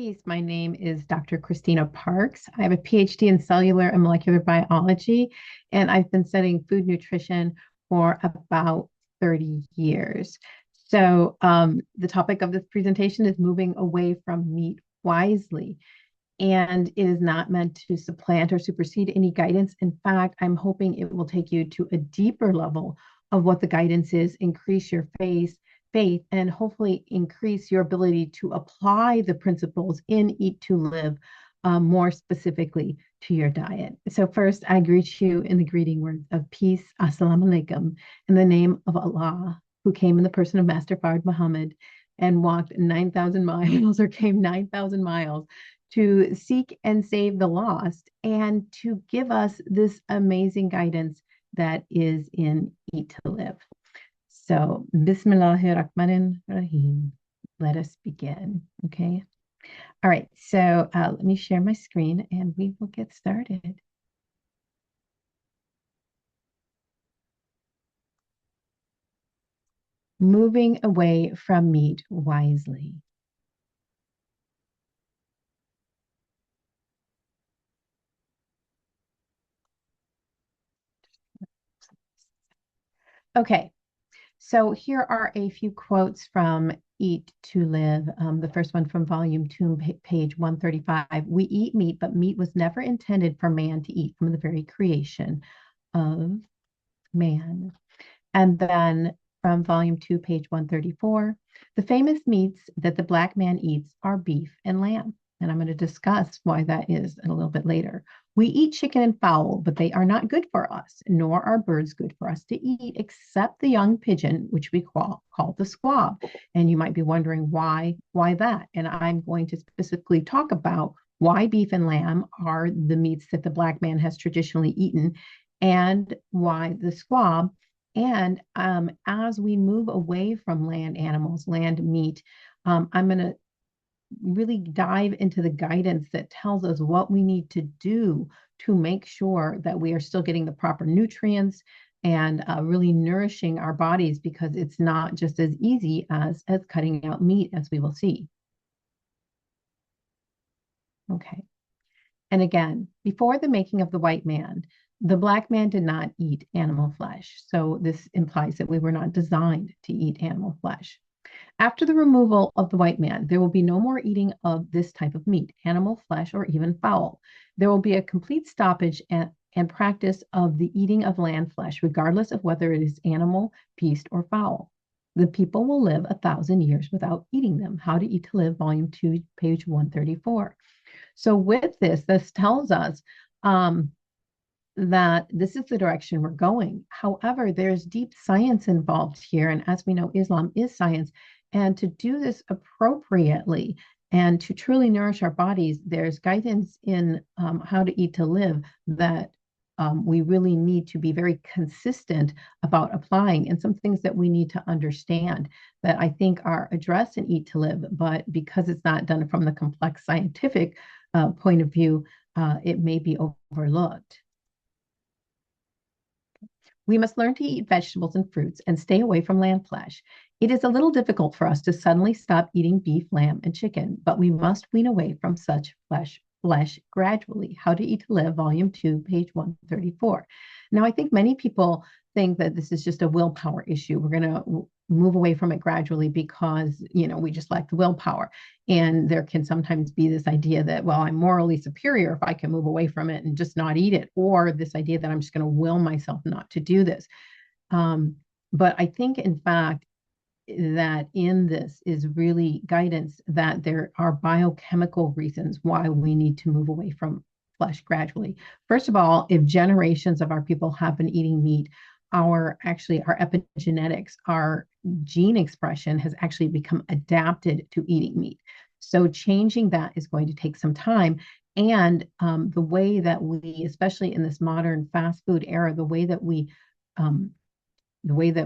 Peace. My name is Dr. Christina Parks. I have a PhD in cellular and molecular biology, and I've been studying food nutrition for about 30 years. The topic of this presentation is moving away from meat wisely, and it is not meant to supplant or supersede any guidance. In fact, I'm hoping it will take you to a deeper level of what the guidance is, increase your faith, and hopefully increase your ability to apply the principles in Eat to Live more specifically to your diet. So first, I greet you in the greeting words of peace, assalamu alaikum, in the name of Allah, who came in the person of Master Fard Muhammad and walked 9,000 miles or came 9,000 miles to seek and save the lost and to give us this amazing guidance that is in Eat to Live. So, Bismillahirrahmanirrahim. Let us begin. Okay. All right. So, let me share my screen and we will get started. Moving away from meat wisely. Okay. So here are a few quotes from Eat to Live. The first one from volume 2, page 135. We eat meat, but meat was never intended for man to eat from the very creation of man. And then from volume 2, page 134, the famous meats that the black man eats are beef and lamb. And I'm going to discuss why that is a little bit later. We eat chicken and fowl, but they are not good for us, nor are birds good for us to eat, except the young pigeon, which we call the squab. And you might be wondering why that? And I'm going to specifically talk about why beef and lamb are the meats that the black man has traditionally eaten, and why the squab. And as we move away from land animals, land meat, I'm going to really dive into the guidance that tells us what we need to do to make sure that we are still getting the proper nutrients and really nourishing our bodies, because it's not just as easy as cutting out meat, as we will see. Okay. And again, before the making of the white man, the black man did not eat animal flesh. So this implies that we were not designed to eat animal flesh. After the removal of the white man, there will be no more eating of this type of meat, animal flesh, or even fowl. There will be a complete stoppage and practice of the eating of land flesh, regardless of whether it is animal, beast, or fowl. The people will live 1,000 years without eating them. How to Eat to Live, Volume 2, page 134. So with this tells us that this is the direction we're going. However, there's deep science involved here. And as we know, Islam is science. And to do this appropriately and to truly nourish our bodies, there's guidance in How to Eat to Live that we really need to be very consistent about applying, and some things that we need to understand that I think are addressed in Eat to Live, but because it's not done from the complex scientific point of view, it may be overlooked. We must learn to eat vegetables and fruits and stay away from land flesh. It is a little difficult for us to suddenly stop eating beef, lamb, and chicken, but we must wean away from such flesh gradually. How to Eat to Live, Volume 2, page 134. Now, I think many people think that this is just a willpower issue. We're going to move away from it gradually because, we just lack the willpower. And there can sometimes be this idea that, well, I'm morally superior if I can move away from it and just not eat it, or this idea that I'm just going to will myself not to do this. But I think, in fact, that in this is really guidance that there are biochemical reasons why we need to move away from flesh gradually. First of all, if generations of our people have been eating meat, our epigenetics, our gene expression has actually become adapted to eating meat. So changing that is going to take some time. And the way that we, especially in this modern fast food era, the way that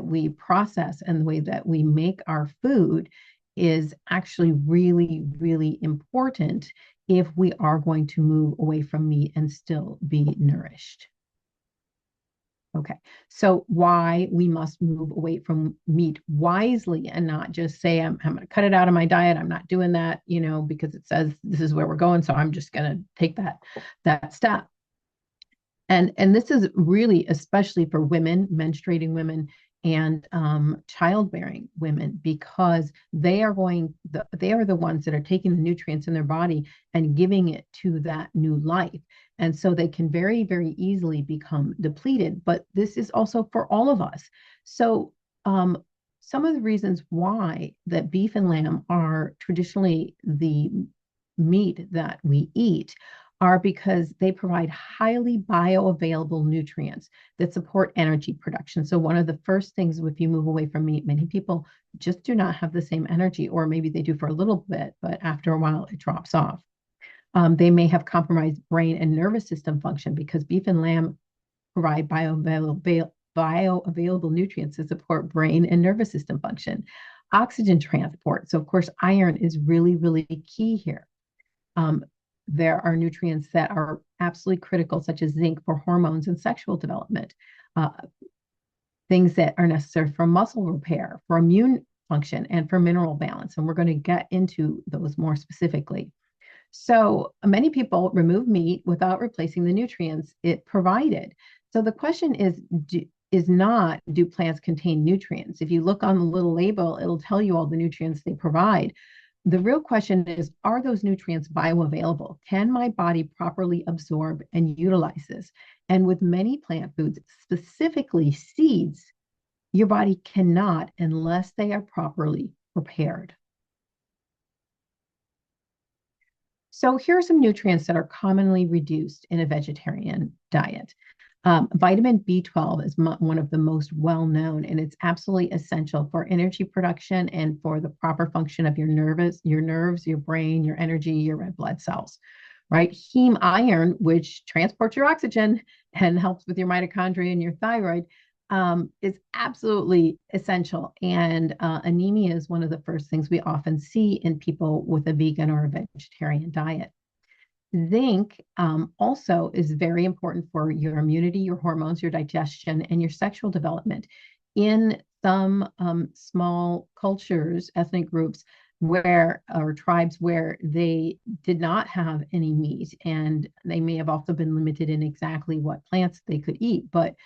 we process and the way that we make our food is actually really, really important if we are going to move away from meat and still be nourished. Okay, so why we must move away from meat wisely and not just say, I'm going to cut it out of my diet. I'm not doing that, because it says this is where we're going. So I'm just going to take that step. And this is really especially for women, menstruating women, and childbearing women, because they are the ones that are taking the nutrients in their body and giving it to that new life. And so they can very, very easily become depleted. But this is also for all of us. So some of the reasons why that beef and lamb are traditionally the meat that we eat are because they provide highly bioavailable nutrients that support energy production. So one of the first things, if you move away from meat, many people just do not have the same energy, or maybe they do for a little bit, but after a while it drops off. They may have compromised brain and nervous system function because beef and lamb provide bioavailable nutrients to support brain and nervous system function. Oxygen transport. So of course, iron is really, really key here. There are nutrients that are absolutely critical, such as zinc for hormones and sexual development, things that are necessary for muscle repair, for immune function, and for mineral balance. And we're going to get into those more specifically. So many people remove meat without replacing the nutrients it provided. So the question is not, do plants contain nutrients? If you look on the little label, it'll tell you all the nutrients they provide. The real question is, are those nutrients bioavailable? Can my body properly absorb and utilize this? And with many plant foods, specifically seeds, your body cannot unless they are properly prepared. So here are some nutrients that are commonly reduced in a vegetarian diet. Vitamin B12 is one of the most well-known, and it's absolutely essential for energy production and for the proper function of your nerves, your brain, your energy, your red blood cells, right? Heme iron, which transports your oxygen and helps with your mitochondria and your thyroid, is absolutely essential. And anemia is one of the first things we often see in people with a vegan or a vegetarian diet. Zinc also is very important for your immunity, your hormones, your digestion, and your sexual development. In some small cultures, ethnic groups, or tribes where they did not have any meat, and they may have also been limited in exactly what plants they could eat, but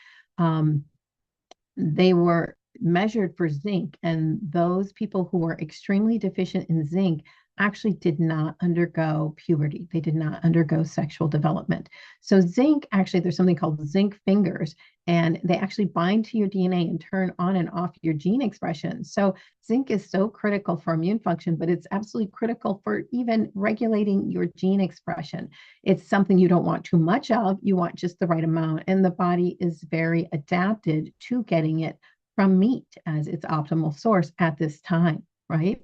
they were measured for zinc, and those people who were extremely deficient in zinc actually did not undergo puberty. They did not undergo sexual development. So zinc, actually, there's something called zinc fingers, and they actually bind to your DNA and turn on and off your gene expression. So zinc is so critical for immune function, but it's absolutely critical for even regulating your gene expression. It's something you don't want too much of. You want just the right amount, and the body is very adapted to getting it from meat as its optimal source at this time, right?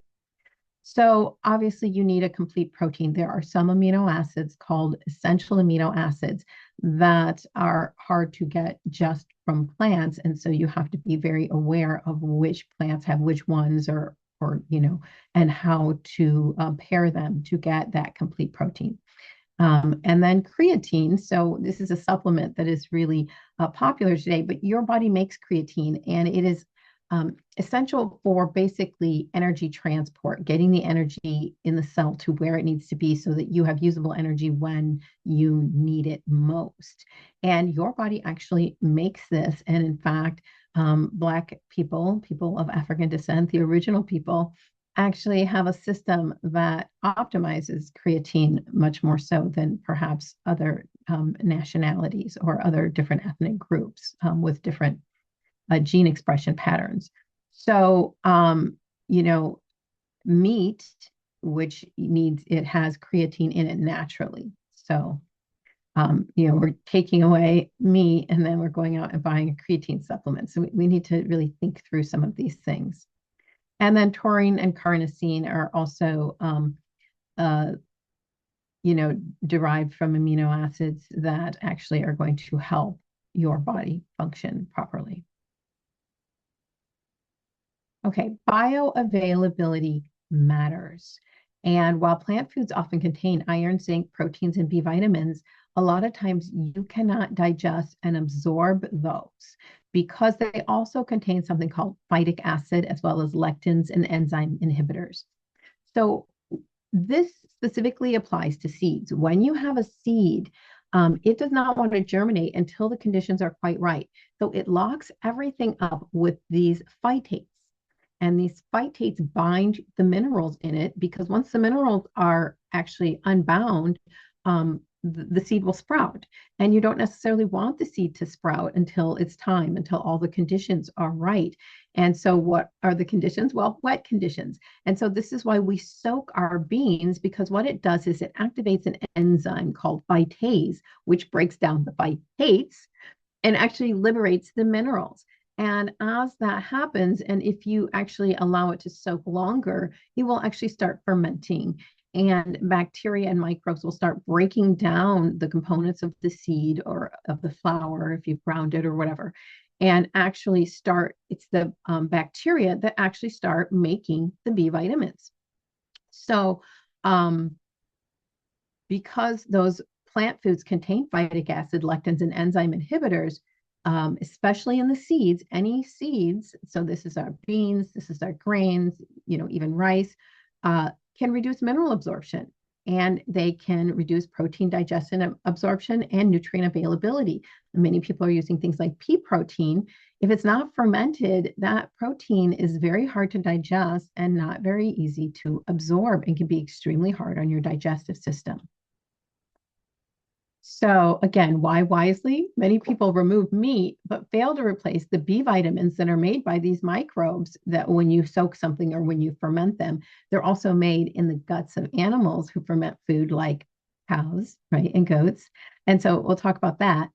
So obviously you need a complete protein. There are some amino acids called essential amino acids that are hard to get just from plants. And so you have to be very aware of which plants have which ones, and how to pair them to get that complete protein. And then creatine. So this is a supplement that is really popular today, but your body makes creatine, and it is essential for basically energy transport, getting the energy in the cell to where it needs to be so that you have usable energy when you need it most. And your body actually makes this. And in fact, Black people of African descent, the original people, actually have a system that optimizes creatine much more so than perhaps other nationalities or other different ethnic groups with different gene expression patterns. So, meat, which it has creatine in it naturally. So, we're taking away meat and then we're going out and buying a creatine supplement. So we need to really think through some of these things. And then taurine and carnosine are also, derived from amino acids that actually are going to help your body function properly. Okay, bioavailability matters. And while plant foods often contain iron, zinc, proteins, and B vitamins, a lot of times you cannot digest and absorb those because they also contain something called phytic acid as well as lectins and enzyme inhibitors. So this specifically applies to seeds. When you have a seed, it does not want to germinate until the conditions are quite right. So it locks everything up with these phytates. And these phytates bind the minerals in it because once the minerals are actually unbound, the seed will sprout. And you don't necessarily want the seed to sprout until it's time, until all the conditions are right. And so, what are the conditions? Well, wet conditions. And so, this is why we soak our beans because what it does is it activates an enzyme called phytase, which breaks down the phytates and actually liberates the minerals. And as that happens, and if you actually allow it to soak longer, it will actually start fermenting. And bacteria and microbes will start breaking down the components of the seed or of the flour, if you've ground it or whatever, and actually start, it's the bacteria that actually start making the B vitamins. So, because those plant foods contain phytic acid, lectins, and enzyme inhibitors, especially in the seeds, any seeds, so this is our beans, this is our grains, even rice, can reduce mineral absorption and they can reduce protein digestion and absorption and nutrient availability. Many people are using things like pea protein. If it's not fermented, that protein is very hard to digest and not very easy to absorb and can be extremely hard on your digestive system. So again, why wisely? Many people remove meat, but fail to replace the B vitamins that are made by these microbes that when you soak something or when you ferment them, they're also made in the guts of animals who ferment food like cows, right, and goats. And so we'll talk about that.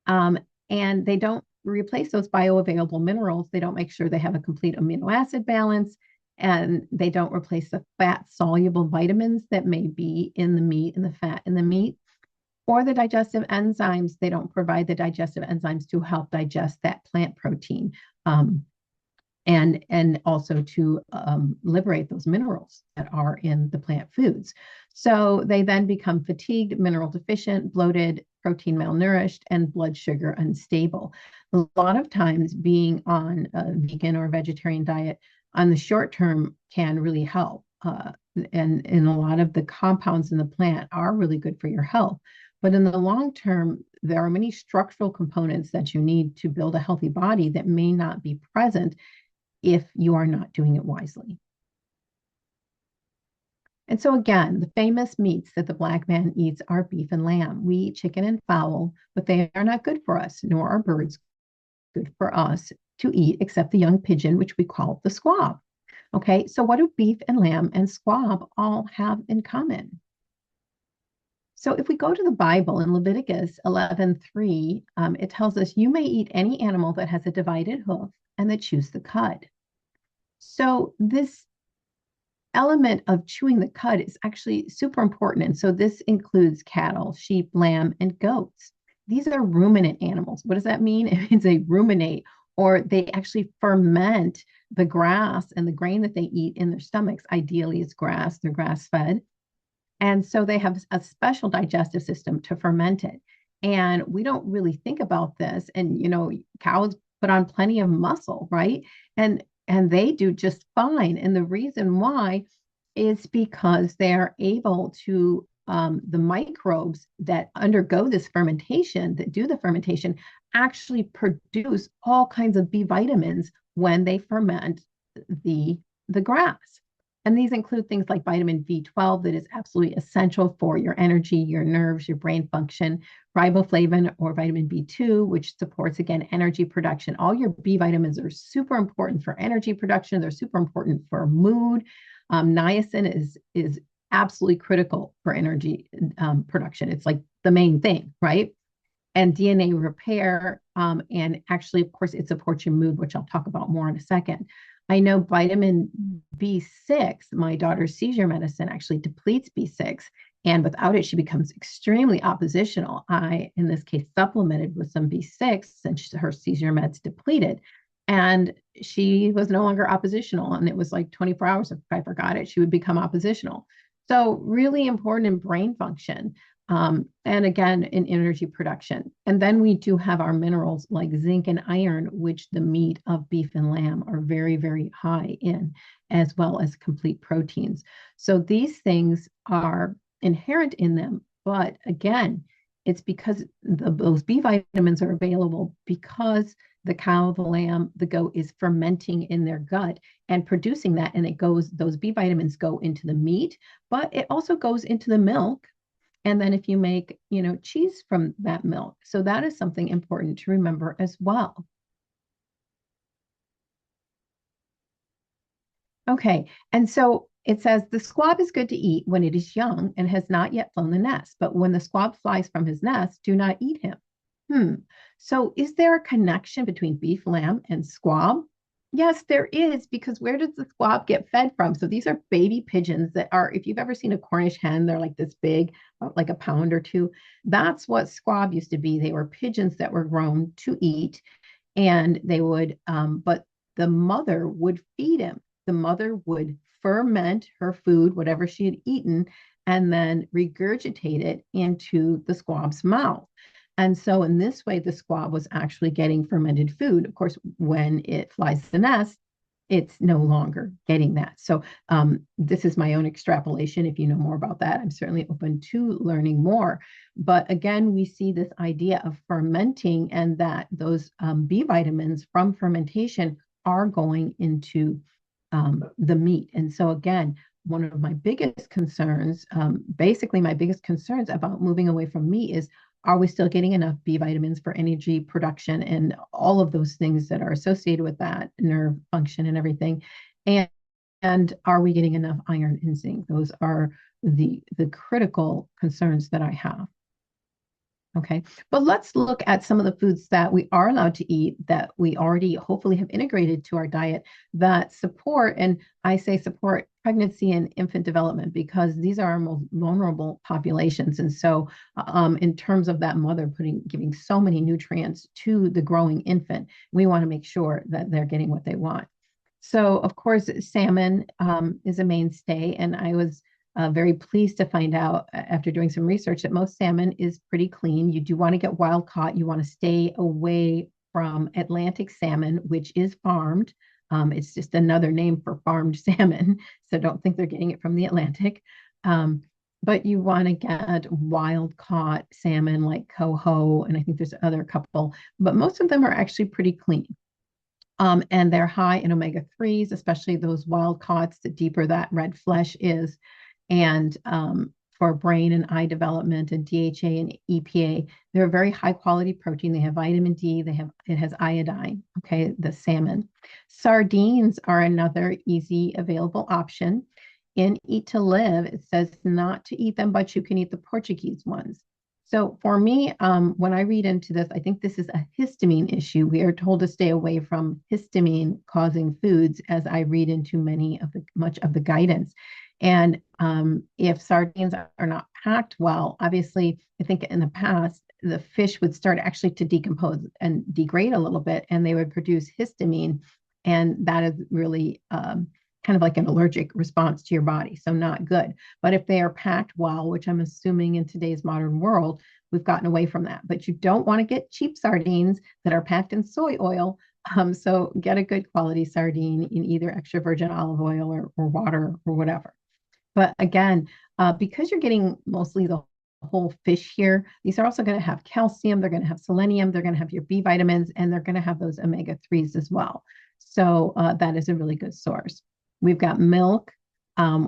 And they don't replace those bioavailable minerals. They don't make sure they have a complete amino acid balance. And they don't replace the fat soluble vitamins that may be in the meat and the fat in the meat or the digestive enzymes. They don't provide the digestive enzymes to help digest that plant protein and also to liberate those minerals that are in the plant foods. So they then become fatigued, mineral deficient, bloated, protein malnourished, and blood sugar unstable. A lot of times being on a vegan or vegetarian diet on the short term can really help. And a lot of the compounds in the plant are really good for your health. But in the long term, there are many structural components that you need to build a healthy body that may not be present if you are not doing it wisely. And so again, the famous meats that the Black man eats are beef and lamb. We eat chicken and fowl, but they are not good for us, nor are birds good for us to eat, except the young pigeon, which we call the squab. Okay, so what do beef and lamb and squab all have in common? So if we go to the Bible in Leviticus 11:3, it tells us you may eat any animal that has a divided hoof and that chews the cud. So this element of chewing the cud is actually super important. And so this includes cattle, sheep, lamb, and goats. These are ruminant animals. What does that mean? It means they ruminate or they actually ferment the grass and the grain that they eat in their stomachs. Ideally, it's grass, they're grass fed. And so they have a special digestive system to ferment it. And we don't really think about this. And, cows put on plenty of muscle, right? And they do just fine. And the reason why is because they are able to, the microbes that undergo this fermentation, that do the fermentation, actually produce all kinds of B vitamins when they ferment the grass. And these include things like vitamin B12 that is absolutely essential for your energy, your nerves, your brain function, riboflavin or vitamin B2, which supports, again, energy production. All your B vitamins are super important for energy production. They're super important for mood. Niacin is absolutely critical for energy production. It's like the main thing, right? And DNA repair. And actually, of course, it supports your mood, which I'll talk about more in a second. I know vitamin B6, my daughter's seizure medicine actually depletes B6. And without it, she becomes extremely oppositional. I, in this case, supplemented with some B6 and her seizure meds depleted. And she was no longer oppositional. And it was like 24 hours. If I forgot it, she would become oppositional. So really important in brain function. And again, in energy production. And then we do have our minerals like zinc and iron, which the meat of beef and lamb are very, very high in, as well as complete proteins. So these things are inherent in them. But again, it's because those B vitamins are available because the cow, the lamb, the goat is fermenting in their gut and producing that. And those B vitamins go into the meat, but it also goes into the milk, and then if you make, cheese from that milk. So that is something important to remember as well. Okay. And so it says the squab is good to eat when it is young and has not yet flown the nest, but when the squab flies from his nest, do not eat him. Hmm. So is there a connection between beef, lamb, and squab? Yes, there is, because where does the squab get fed from? So these are baby pigeons that are, if you've ever seen a Cornish hen, they're like this big, like a pound or two. That's what squab used to be. They were pigeons that were grown to eat, and but the mother would feed him. The mother would ferment her food, whatever she had eaten, and then regurgitate it into the squab's mouth. And so, in this way, the squab was actually getting fermented food. Of course, when it flies the nest, it's no longer getting that. So, this is my own extrapolation. If you know more about that, I'm certainly open to learning more. But again, we see this idea of fermenting, and that those B vitamins from fermentation are going into the meat. And so, again, one of my biggest concerns, basically, my biggest concerns about moving away from meat is, are we still getting enough B vitamins for energy production and all of those things that are associated with that, nerve function and everything? And are we getting enough iron and zinc? Those are the critical concerns that I have. Okay, but let's look at some of the foods that we are allowed to eat that we already hopefully have integrated to our diet that support, and I say support, pregnancy and infant development, because these are our most vulnerable populations. And so, in terms of that mother giving so many nutrients to the growing infant, we want to make sure that they're getting what they want. So, of course, salmon is a mainstay, and I was very pleased to find out after doing some research that most salmon is pretty clean. You do want to get wild caught. You want to stay away from Atlantic salmon, which is farmed. It's just another name for farmed salmon. So don't think they're getting it from the Atlantic. Um, but you want to get wild caught salmon like coho, and I think there's other couple, but most of them are actually pretty clean. And they're high in omega 3s, especially those wild caughts, the deeper that red flesh is. And for brain and eye development and DHA and EPA, they're a very high quality protein. They have vitamin D, it has iodine, okay, the salmon. Sardines are another easy available option. In Eat to Live, it says not to eat them, but you can eat the Portuguese ones. So for me, when I read into this, I think this is a histamine issue. We are told to stay away from histamine causing foods, as I read into much of the guidance. And if sardines are not packed well, obviously, I think in the past, the fish would start actually to decompose and degrade a little bit, and they would produce histamine. And that is really kind of like an allergic response to your body. So, not good. But if they are packed well, which I'm assuming in today's modern world, we've gotten away from that. But you don't want to get cheap sardines that are packed in soy oil. So, get a good quality sardine in either extra virgin olive oil or water or whatever. But again, because you're getting mostly the whole fish here, these are also going to have calcium, they're going to have selenium, they're going to have your B vitamins, and they're going to have those omega 3s as well. So that is a really good source. We've got milk,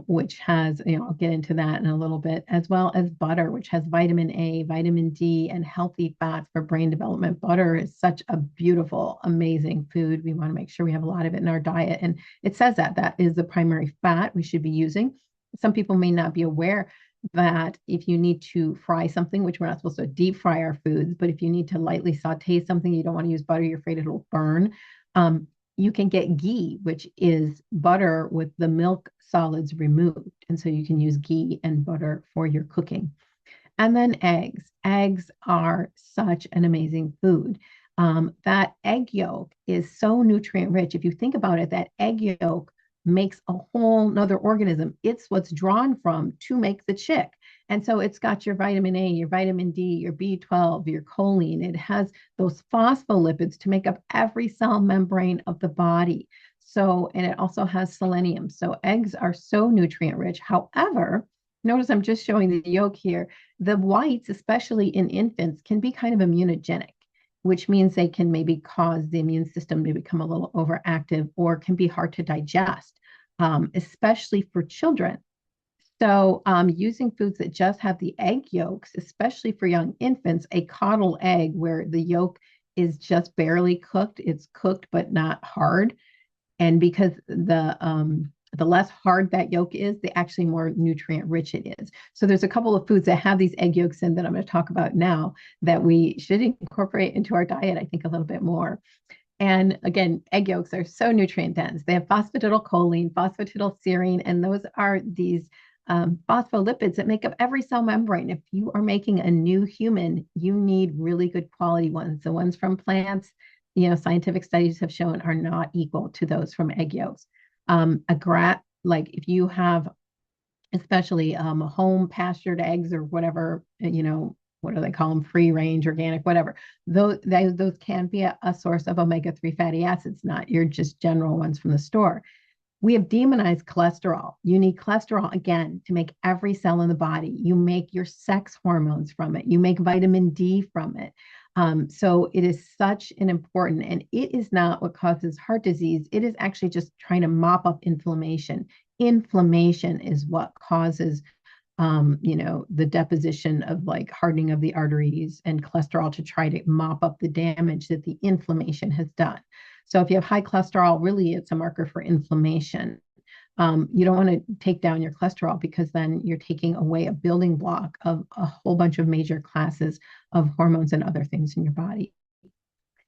which has, I'll get into that in a little bit, as well as butter, which has vitamin A, vitamin D, and healthy fats for brain development. Butter is such a beautiful, amazing food. We want to make sure we have a lot of it in our diet. And it says that is the primary fat we should be using. Some people may not be aware that if you need to fry something, which we're not supposed to deep fry our foods, but if you need to lightly saute something, you don't want to use butter, you're afraid it'll burn. You can get ghee, which is butter with the milk solids removed. And so you can use ghee and butter for your cooking. And then eggs. Eggs are such an amazing food. That egg yolk is so nutrient rich. If you think about it, that egg yolk makes a whole nother organism. It's what's drawn from to make the chick. And so it's got your vitamin A, your vitamin D, your B12, your choline. It has those phospholipids to make up every cell membrane of the body. So, and it also has selenium. So eggs are so nutrient rich. However, notice I'm just showing the yolk here. The whites, especially in infants, can be kind of immunogenic, which means they can maybe cause the immune system to become a little overactive or can be hard to digest, especially for children. So, using foods that just have the egg yolks, especially for young infants, a coddle egg where the yolk is just barely cooked, it's cooked but not hard. And because the less hard that yolk is, the actually more nutrient rich it is. So there's a couple of foods that have these egg yolks in that I'm going to talk about now that we should incorporate into our diet, I think, a little bit more. And again, egg yolks are so nutrient dense. They have phosphatidylcholine, phosphatidylserine, and those are these phospholipids that make up every cell membrane. If you are making a new human, you need really good quality ones. The ones from plants, scientific studies have shown are not equal to those from egg yolks. Like if you have especially home pastured eggs or whatever, what do they call them? Free range, organic, whatever. Those can be a source of omega-3 fatty acids, not your just general ones from the store. We have demonized cholesterol. You need cholesterol again to make every cell in the body. You make your sex hormones from it. You make vitamin D from it. So it is such an important, and it is not what causes heart disease. It is actually just trying to mop up inflammation. Inflammation is what causes, the deposition of like hardening of the arteries and cholesterol to try to mop up the damage that the inflammation has done. So if you have high cholesterol, really it's a marker for inflammation. You don't want to take down your cholesterol because then you're taking away a building block of a whole bunch of major classes of hormones and other things in your body.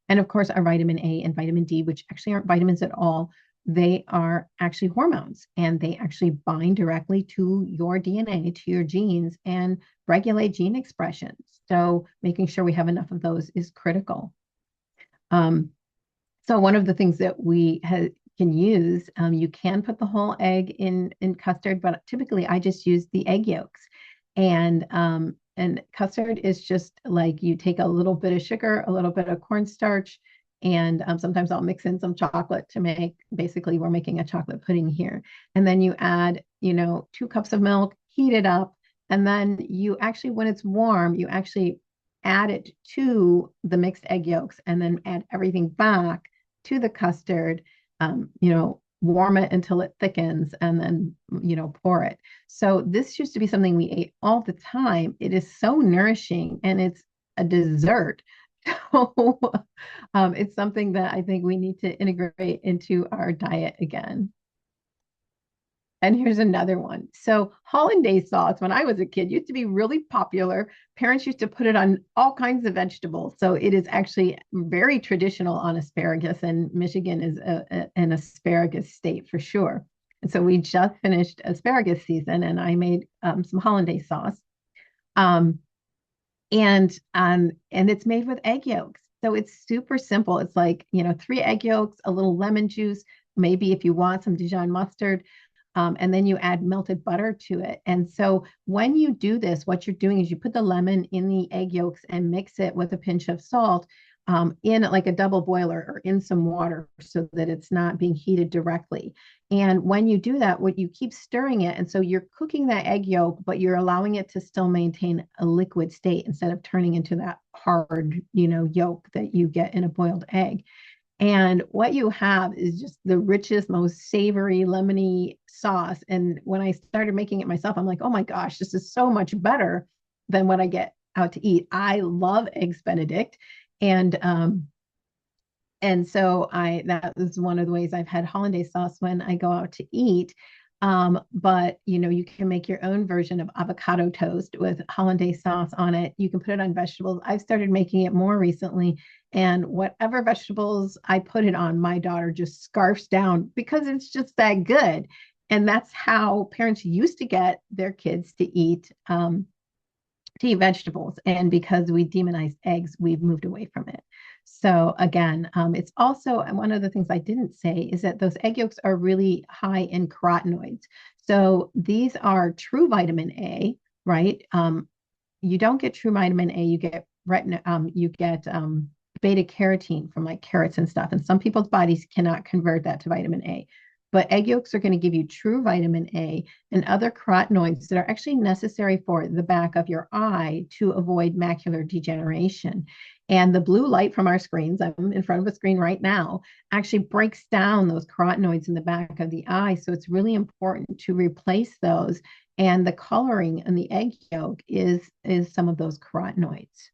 And of course, our vitamin A and vitamin D, which actually aren't vitamins at all, they are actually hormones and they actually bind directly to your DNA, to your genes, and regulate gene expression. So making sure we have enough of those is critical. So one of the things that we can use, you can put the whole egg in custard, but typically I just use the egg yolks. And custard is just like you take a little bit of sugar, a little bit of cornstarch, and sometimes I'll mix in some chocolate to make, basically we're making a chocolate pudding here. And then you add, 2 cups of milk, heat it up, and then you actually, when it's warm, you actually add it to the mixed egg yolks and then add everything back to the custard, warm it until it thickens and then, pour it. So this used to be something we ate all the time. It is so nourishing and it's a dessert. So it's something that I think we need to integrate into our diet again. And here's another one. So hollandaise sauce, when I was a kid, used to be really popular. Parents used to put it on all kinds of vegetables. So it is actually very traditional on asparagus, and Michigan is an asparagus state for sure. And so we just finished asparagus season, and I made some hollandaise sauce. And it's made with egg yolks. So it's super simple. It's like, 3 egg yolks, a little lemon juice, maybe if you want some Dijon mustard, and then you add melted butter to it. And so when you do this, what you're doing is you put the lemon in the egg yolks and mix it with a pinch of salt in like a double boiler or in some water so that it's not being heated directly. And when you do that, what you keep stirring it. And so you're cooking that egg yolk, but you're allowing it to still maintain a liquid state instead of turning into that hard, yolk that you get in a boiled egg. And what you have is just the richest, most savory, lemony sauce. And when I started making it myself, I'm like, oh my gosh, this is so much better than what I get out to eat. I love eggs Benedict. And so that was one of the ways I've had hollandaise sauce when I go out to eat. But you can make your own version of avocado toast with hollandaise sauce on it. You can put it on vegetables. I've started making it more recently, and whatever vegetables I put it on, my daughter just scarfs down because it's just that good. And that's how parents used to get their kids to eat vegetables. And because we demonized eggs, we've moved away from it. So again, it's also one of the things I didn't say is that those egg yolks are really high in carotenoids. So these are true vitamin A, right? You don't get true vitamin A. You get beta carotene from like carrots and stuff. And some people's bodies cannot convert that to vitamin A. But egg yolks are going to give you true vitamin A and other carotenoids that are actually necessary for the back of your eye to avoid macular degeneration. And the blue light from our screens, I'm in front of a screen right now, actually breaks down those carotenoids in the back of the eye. So it's really important to replace those, and the coloring in the egg yolk is some of those carotenoids.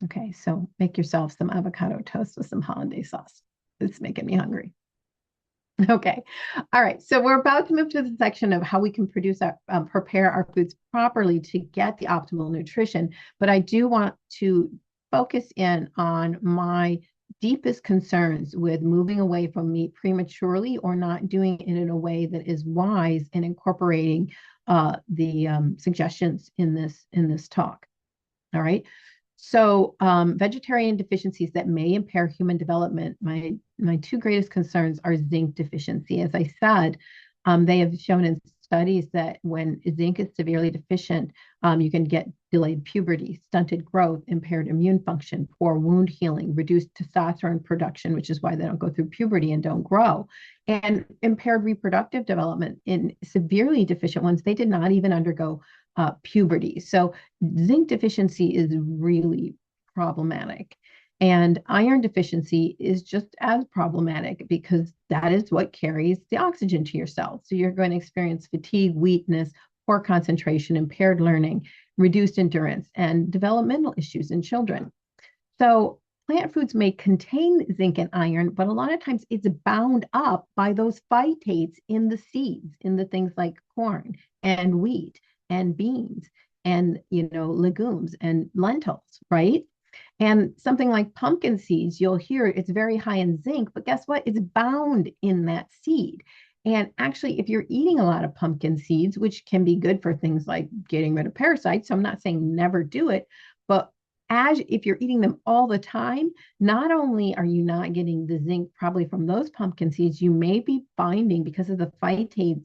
Okay, so make yourself some avocado toast with some hollandaise sauce. It's making me hungry. Okay, all right. So we're about to move to the section of how we can prepare our foods properly to get the optimal nutrition. But I do want to focus in on my deepest concerns with moving away from meat prematurely or not doing it in a way that is wise and incorporating the suggestions in this talk. All right. So vegetarian deficiencies that may impair human development, my two greatest concerns are zinc deficiency. As I said, they have shown in studies that when zinc is severely deficient, you can get delayed puberty, stunted growth, impaired immune function, poor wound healing, reduced testosterone production, which is why they don't go through puberty and don't grow, and impaired reproductive development. In severely deficient ones, they did not even undergo puberty. So zinc deficiency is really problematic. And iron deficiency is just as problematic because that is what carries the oxygen to your cells. So you're going to experience fatigue, weakness, poor concentration, impaired learning, reduced endurance, and developmental issues in children. So plant foods may contain zinc and iron, but a lot of times it's bound up by those phytates in the seeds, in the things like corn and wheat and beans and legumes and lentils, right? And something like pumpkin seeds, you'll hear it's very high in zinc, but guess what? It's bound in that seed. And actually, if you're eating a lot of pumpkin seeds, which can be good for things like getting rid of parasites, so I'm not saying never do it, but as if you're eating them all the time, not only are you not getting the zinc probably from those pumpkin seeds, you may be binding because of the phytates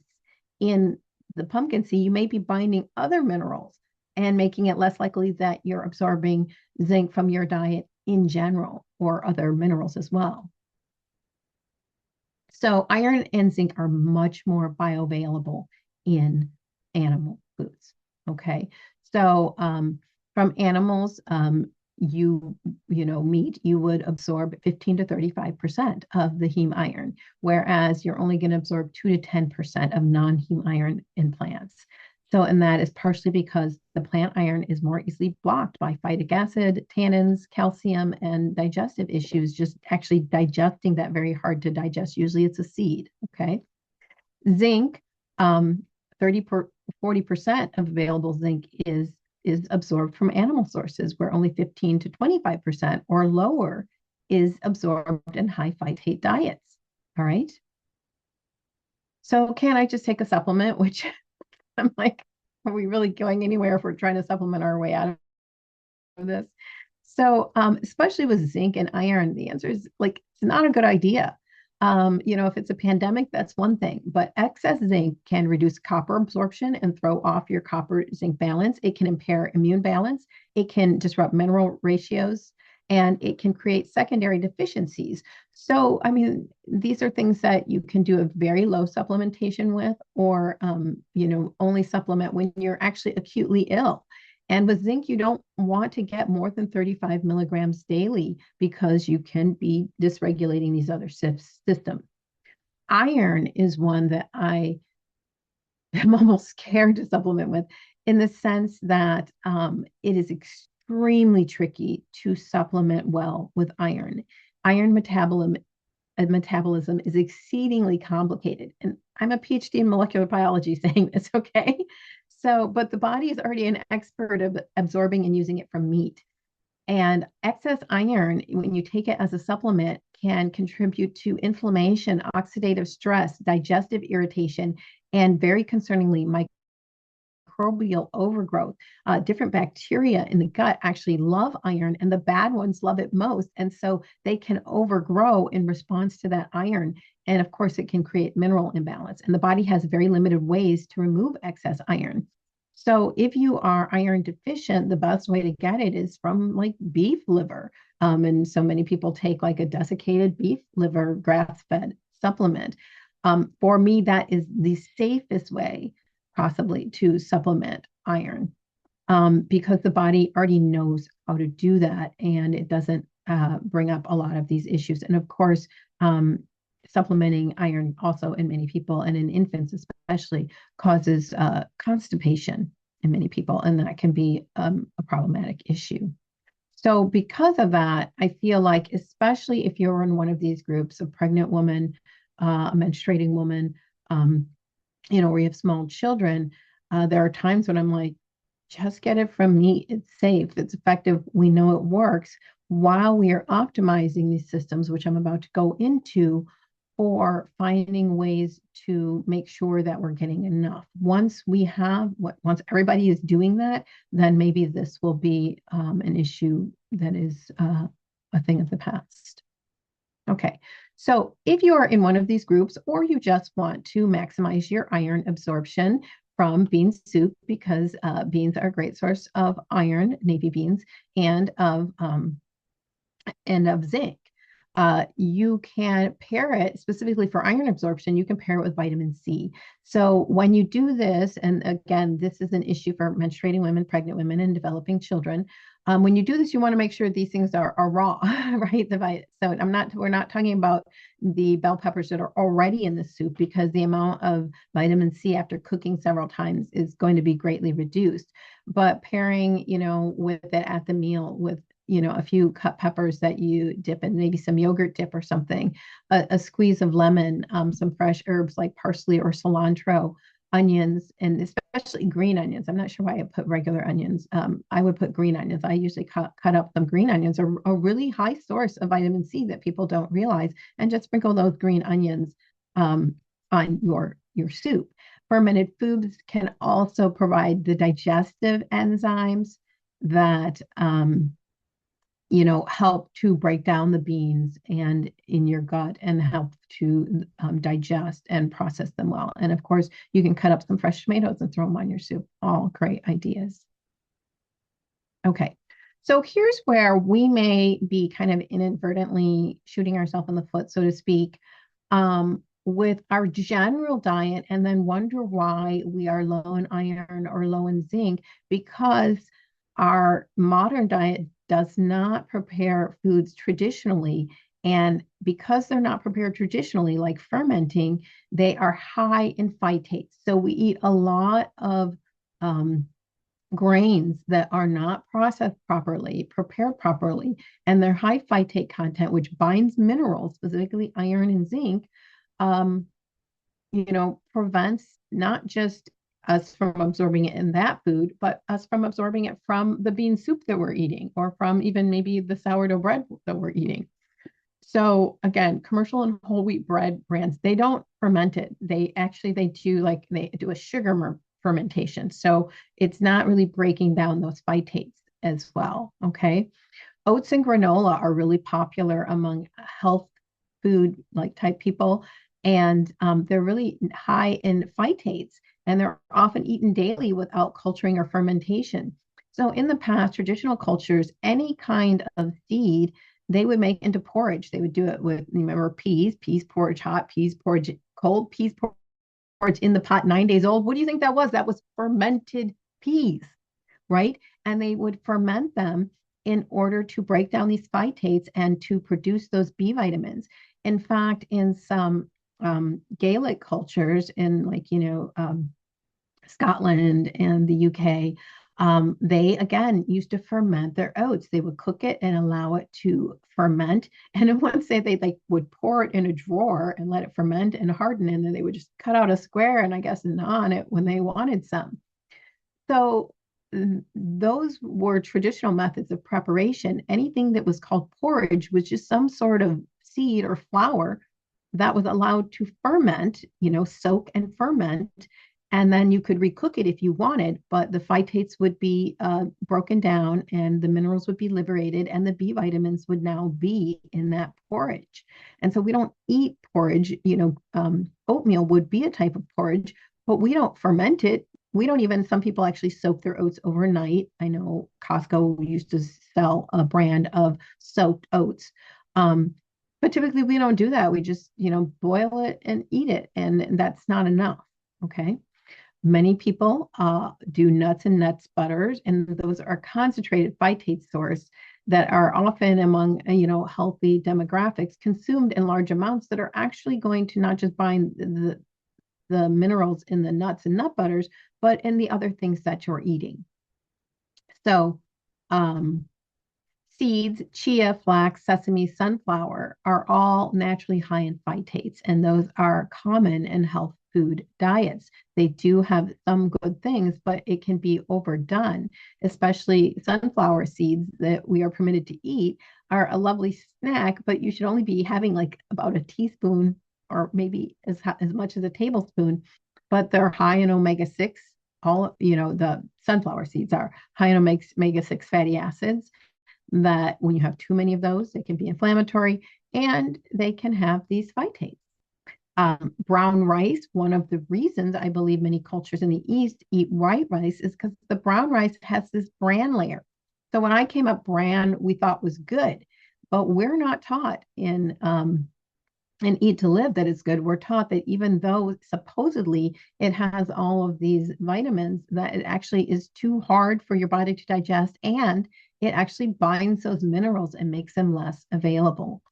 in the pumpkin seed, you may be binding other minerals and making it less likely that you're absorbing zinc from your diet in general or other minerals as well. So iron and zinc are much more bioavailable in animal foods. Okay. So from animals, meat, you would absorb 15 to 35% of the heme iron, whereas you're only going to absorb 2 to 10% of non-heme iron in plants. So, and that is partially because the plant iron is more easily blocked by phytic acid, tannins, calcium, and digestive issues, just actually digesting that very hard to digest. Usually it's a seed, okay? Zinc, 40% of available zinc is absorbed from animal sources, where only 15 to 25% or lower is absorbed in high phytate diets. All right. So can I just take a supplement, which I'm like, are we really going anywhere if we're trying to supplement our way out of this? So especially with zinc and iron, the answer is like, it's not a good idea. If it's a pandemic, that's one thing, but excess zinc can reduce copper absorption and throw off your copper zinc balance. It can impair immune balance. It can disrupt mineral ratios, and it can create secondary deficiencies. So, I mean, these are things that you can do a very low supplementation with, or, only supplement when you're actually acutely ill. And with zinc, you don't want to get more than 35 milligrams daily because you can be dysregulating these other systems. Iron is one that I am almost scared to supplement with, in the sense that it is extremely tricky to supplement well with iron. Iron metabolism is exceedingly complicated. And I'm a PhD in molecular biology saying this, okay? So, but the body is already an expert of absorbing and using it from meat. And excess iron, when you take it as a supplement, can contribute to inflammation, oxidative stress, digestive irritation, and very concerningly, microbial overgrowth. Different bacteria in the gut actually love iron, and the bad ones love it most. And so they can overgrow in response to that iron. And of course, it can create mineral imbalance. And the body has very limited ways to remove excess iron. So if you are iron deficient, the best way to get it is from like beef liver. And so many people take like a desiccated beef liver grass-fed supplement. For me, that is the safest way possibly to supplement iron, because the body already knows how to do that and it doesn't bring up a lot of these issues. And of course, supplementing iron also in many people and in infants especially causes constipation in many people, and that can be a problematic issue. So because of that, I feel like, especially if you're in one of these groups, a pregnant woman, a menstruating woman, um, where you have small children, there are times when I'm like, just get it from me. It's safe, it's effective, we know it works, while we are optimizing these systems, which I'm about to go into, for finding ways to make sure that we're getting enough. Once everybody is doing that, then maybe this will be an issue that is a thing of the past. Okay, so if you are in one of these groups or you just want to maximize your iron absorption from bean soup, because beans are a great source of iron, navy beans, and of zinc. You can pair it specifically for iron absorption. You can pair it with vitamin C. So when you do this, and again, this is an issue for menstruating women, pregnant women, and developing children. When you do this, you want to make sure these things are raw, right? So we're not talking about the bell peppers that are already in the soup, because the amount of vitamin C after cooking several times is going to be greatly reduced. But pairing, with it at the meal with a few cut peppers that you dip in maybe some yogurt dip or something, a squeeze of lemon, some fresh herbs like parsley or cilantro, onions, and especially green onions. I'm not sure why I put regular onions. I would put green onions. I usually cut up some green onions, are a really high source of vitamin C that people don't realize, and just sprinkle those green onions on your soup. Fermented foods can also provide the digestive enzymes that help to break down the beans and in your gut and help to digest and process them well. And of course, you can cut up some fresh tomatoes and throw them on your soup. All great ideas. Okay. So here's where we may be kind of inadvertently shooting ourselves in the foot, so to speak, with our general diet, and then wonder why we are low in iron or low in zinc, because our modern diet does not prepare foods traditionally. And because they're not prepared traditionally, like fermenting, they are high in phytates. So we eat a lot of grains that are not processed properly, prepared properly, and their high phytate content, which binds minerals, specifically iron and zinc, um, prevents not just us from absorbing it in that food, but us from absorbing it from the bean soup that we're eating, or from even maybe the sourdough bread that we're eating. So again, commercial and whole wheat bread brands, they don't ferment it. They do a sugar fermentation. So it's not really breaking down those phytates as well. Okay. Oats and granola are really popular among health food like type people, and they're really high in phytates, and they're often eaten daily without culturing or fermentation. So in the past, traditional cultures, any kind of seed they would make into porridge. They would do it with, remember, peas porridge, hot peas porridge, cold peas porridge in the pot, 9 days old. What do you think that was? That was fermented peas, right? And they would ferment them in order to break down these phytates and to produce those B vitamins. In fact, in some Gaelic cultures in Scotland and the UK, they again used to ferment their oats. They would cook it and allow it to ferment. And in one say they would pour it in a drawer and let it ferment and harden, and then they would just cut out a square and I guess gnaw on it when they wanted some. So those were traditional methods of preparation. Anything that was called porridge was just some sort of seed or flour that was allowed to ferment, soak and ferment. And then you could recook it if you wanted, but the phytates would be broken down and the minerals would be liberated, and the B vitamins would now be in that porridge. And so we don't eat porridge. Oatmeal would be a type of porridge, but we don't ferment it. we don't even, some people actually soak their oats overnight. I know Costco used to sell a brand of soaked oats. Um, but typically we don't do that. We just, boil it and eat it, and that's not enough. Okay. Many people do nuts and nuts butters, and those are concentrated phytate source that are often among healthy demographics consumed in large amounts that are actually going to not just bind the minerals in the nuts and nut butters, but in the other things that you're eating. So, um, seeds, chia, flax, sesame, sunflower are all naturally high in phytates, and those are common in health food diets. They do have some good things, but it can be overdone, especially sunflower seeds that we are permitted to eat are a lovely snack, but you should only be having like about a teaspoon or maybe as much as a tablespoon, but they're high in omega-6. All, the sunflower seeds are high in omega-6 fatty acids that when you have too many of those, they can be inflammatory and they can have these phytates. Brown rice, one of the reasons I believe many cultures in the East eat white rice is because the brown rice has this bran layer. So when I came up, bran we thought was good, but we're not taught in Eat to Live that it's good. We're taught that even though supposedly it has all of these vitamins, that it actually is too hard for your body to digest, and it actually binds those minerals and makes them less available.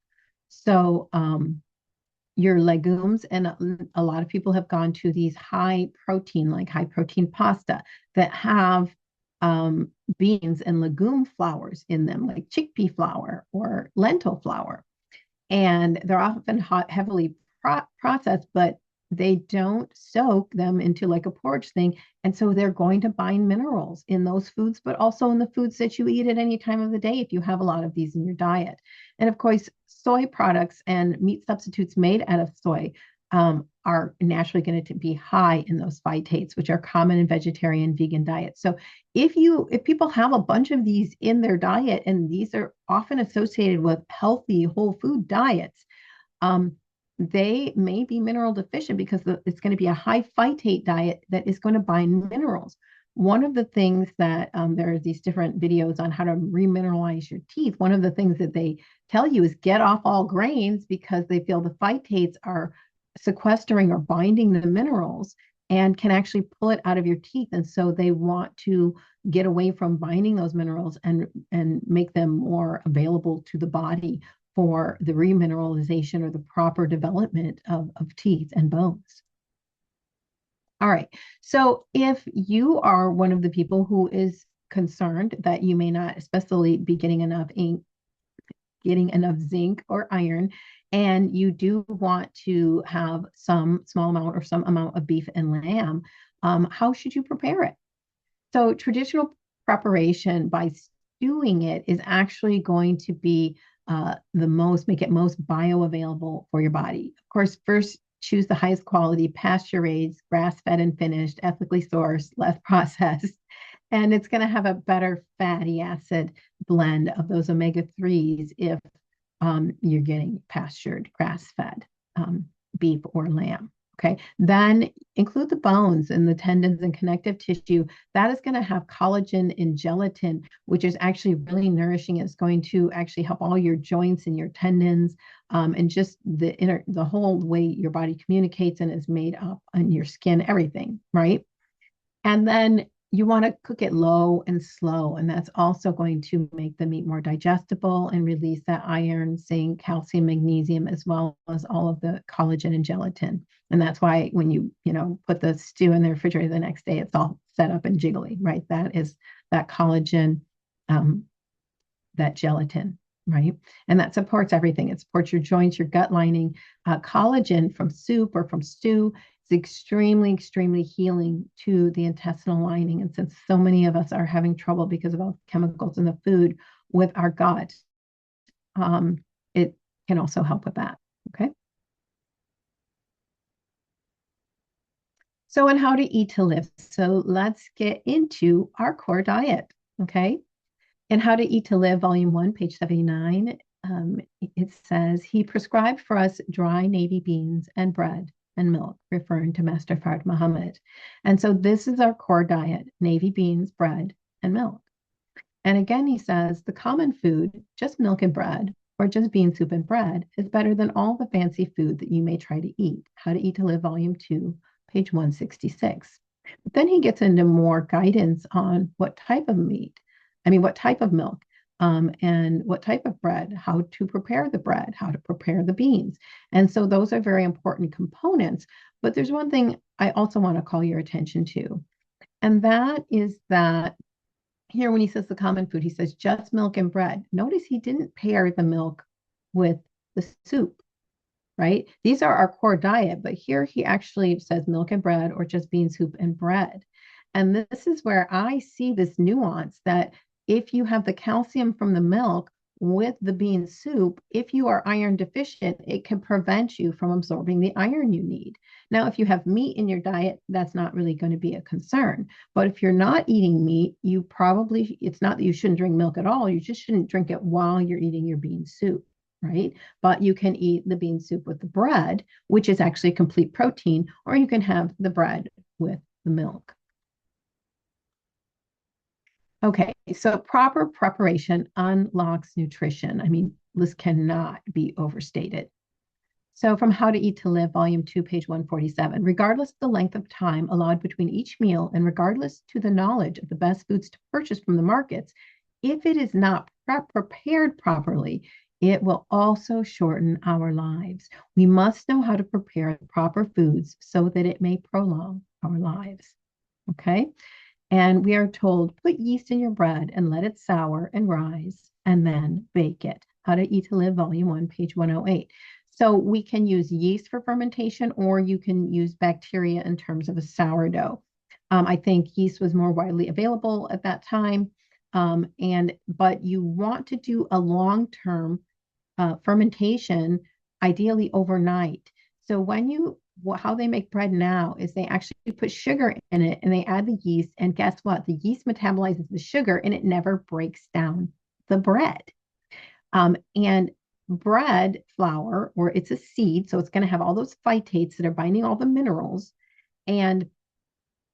So, your legumes, and a lot of people have gone to these high protein, like high protein pasta that have beans and legume flours in them, like chickpea flour or lentil flour, and they're often heavily processed, but they don't soak them into like a porridge thing. And so they're going to bind minerals in those foods, but also in the foods that you eat at any time of the day if you have a lot of these in your diet. And of course, soy products and meat substitutes made out of soy are naturally going to be high in those phytates, which are common in vegetarian, vegan diets. So if people have a bunch of these in their diet, and these are often associated with healthy whole food diets, they may be mineral deficient because it's going to be a high phytate diet that is going to bind minerals. One of the things that there are these different videos on how to remineralize your teeth. One of the things that they tell you is get off all grains because they feel the phytates are sequestering or binding the minerals and can actually pull it out of your teeth. And so they want to get away from binding those minerals and make them more available to the body for the remineralization or the proper development of teeth and bones. All right. So if you are one of the people who is concerned that you may not especially be getting enough zinc or iron, and you do want to have some small amount or some amount of beef and lamb, how should you prepare it? So traditional preparation by stewing it is actually going to be make it most bioavailable for your body. Of course, first choose the highest quality, pasture raised, grass fed and finished, ethically sourced, less processed. And it's going to have a better fatty acid blend of those omega 3s if you're getting pastured, grass fed beef or lamb. Okay. Then include the bones and the tendons and connective tissue. That is going to have collagen and gelatin, which is actually really nourishing. It's going to actually help all your joints and your tendons, and just the whole way your body communicates and is made up, and your skin, everything, right? And then you want to cook it low and slow, and that's also going to make the meat more digestible and release that iron, zinc, calcium, magnesium, as well as all of the collagen and gelatin. And that's why when you put the stew in the refrigerator the next day, it's all set up and jiggly, right? That is that collagen, that gelatin, right? And that supports everything. It supports your joints, your gut lining. Collagen from soup or from stew is extremely, extremely healing to the intestinal lining. And since so many of us are having trouble because of all the chemicals in the food with our gut, it can also help with that. Okay. So, and how to eat to live. So let's get into our core diet. Okay. And How to Eat to Live, Volume 1, page 79, it says, he prescribed for us dry navy beans and bread, and milk, referring to Master Fard Muhammad. And so this is our core diet: navy beans, bread, and milk. And again, he says the common food, just milk and bread, or just bean soup and bread, is better than all the fancy food that you may try to eat. How to Eat to Live, Volume 2, page 166. But then he gets into more guidance on what type of meat, what type of milk, and what type of bread, how to prepare the bread, how to prepare the beans. And so those are very important components. But there's one thing I also want to call your attention to, and that is that here when he says the common food, he says just milk and bread. Notice he didn't pair the milk with the soup, right? These are our core diet, but here he actually says milk and bread or just bean soup and bread. And this is where I see this nuance that if you have the calcium from the milk with the bean soup, if you are iron deficient, it can prevent you from absorbing the iron you need. Now, if you have meat in your diet, that's not really going to be a concern. But if you're not eating meat, it's not that you shouldn't drink milk at all. You just shouldn't drink it while you're eating your bean soup, right? But you can eat the bean soup with the bread, which is actually complete protein, or you can have the bread with the milk. Okay, so proper preparation unlocks nutrition. This cannot be overstated. So from How to Eat to Live, Volume 2, page 147, regardless of the length of time allowed between each meal and regardless to the knowledge of the best foods to purchase from the markets, if it is not prepared properly, it will also shorten our lives. We must know how to prepare the proper foods so that it may prolong our lives. Okay? And we are told, put yeast in your bread and let it sour and rise, and then bake it. How to Eat to Live, Volume 1, page 108. So we can use yeast for fermentation, or you can use bacteria in terms of a sourdough. I think yeast was more widely available at that time. But you want to do a long-term fermentation, ideally overnight. So how they make bread now is they actually put sugar in it and they add the yeast. And guess what? The yeast metabolizes the sugar and it never breaks down the bread. And bread flour, or it's a seed, so it's going to have all those phytates that are binding all the minerals. And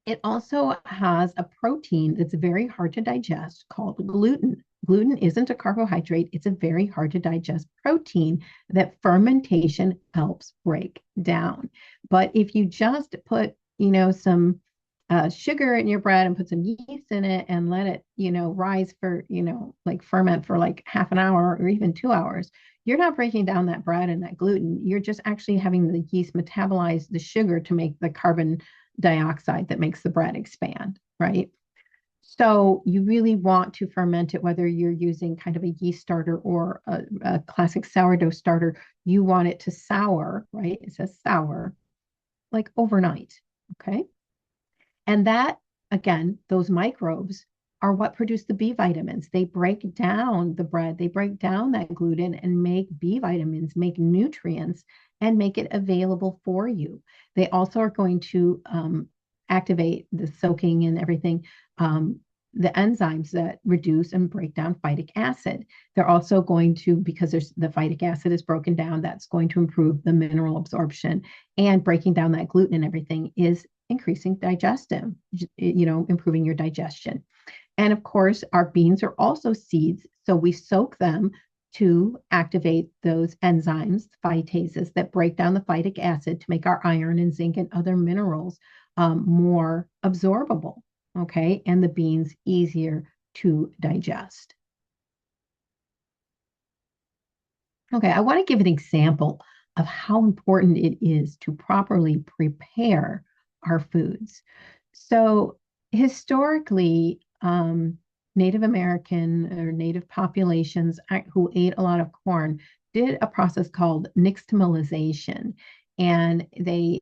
it also has a protein that's very hard to digest called gluten. Gluten isn't a carbohydrate, it's a very hard to digest protein that fermentation helps break down. But if you just put, some sugar in your bread and put some yeast in it and let it, rise for, like ferment for like half an hour or even 2 hours, you're not breaking down that bread and that gluten. You're just actually having the yeast metabolize the sugar to make the carbon dioxide that makes the bread expand, right? So you really want to ferment it, whether you're using kind of a yeast starter or a classic sourdough starter. You want it to sour, right? It says sour, like overnight, okay? And that, again, those microbes are what produce the B vitamins. They break down the bread, they break down that gluten and make B vitamins, make nutrients, and make it available for you. They also are going to activate the soaking and everything, the enzymes that reduce and break down phytic acid. They're also going to, because the phytic acid is broken down, that's going to improve the mineral absorption, and breaking down that gluten and everything is increasing digestive, improving your digestion. And of course, our beans are also seeds. So we soak them to activate those enzymes, phytases, that break down the phytic acid to make our iron and zinc and other minerals more absorbable, okay? And the beans easier to digest. Okay, I want to give an example of how important it is to properly prepare our foods. So historically, Native American or Native populations who ate a lot of corn did a process called nixtamalization. And they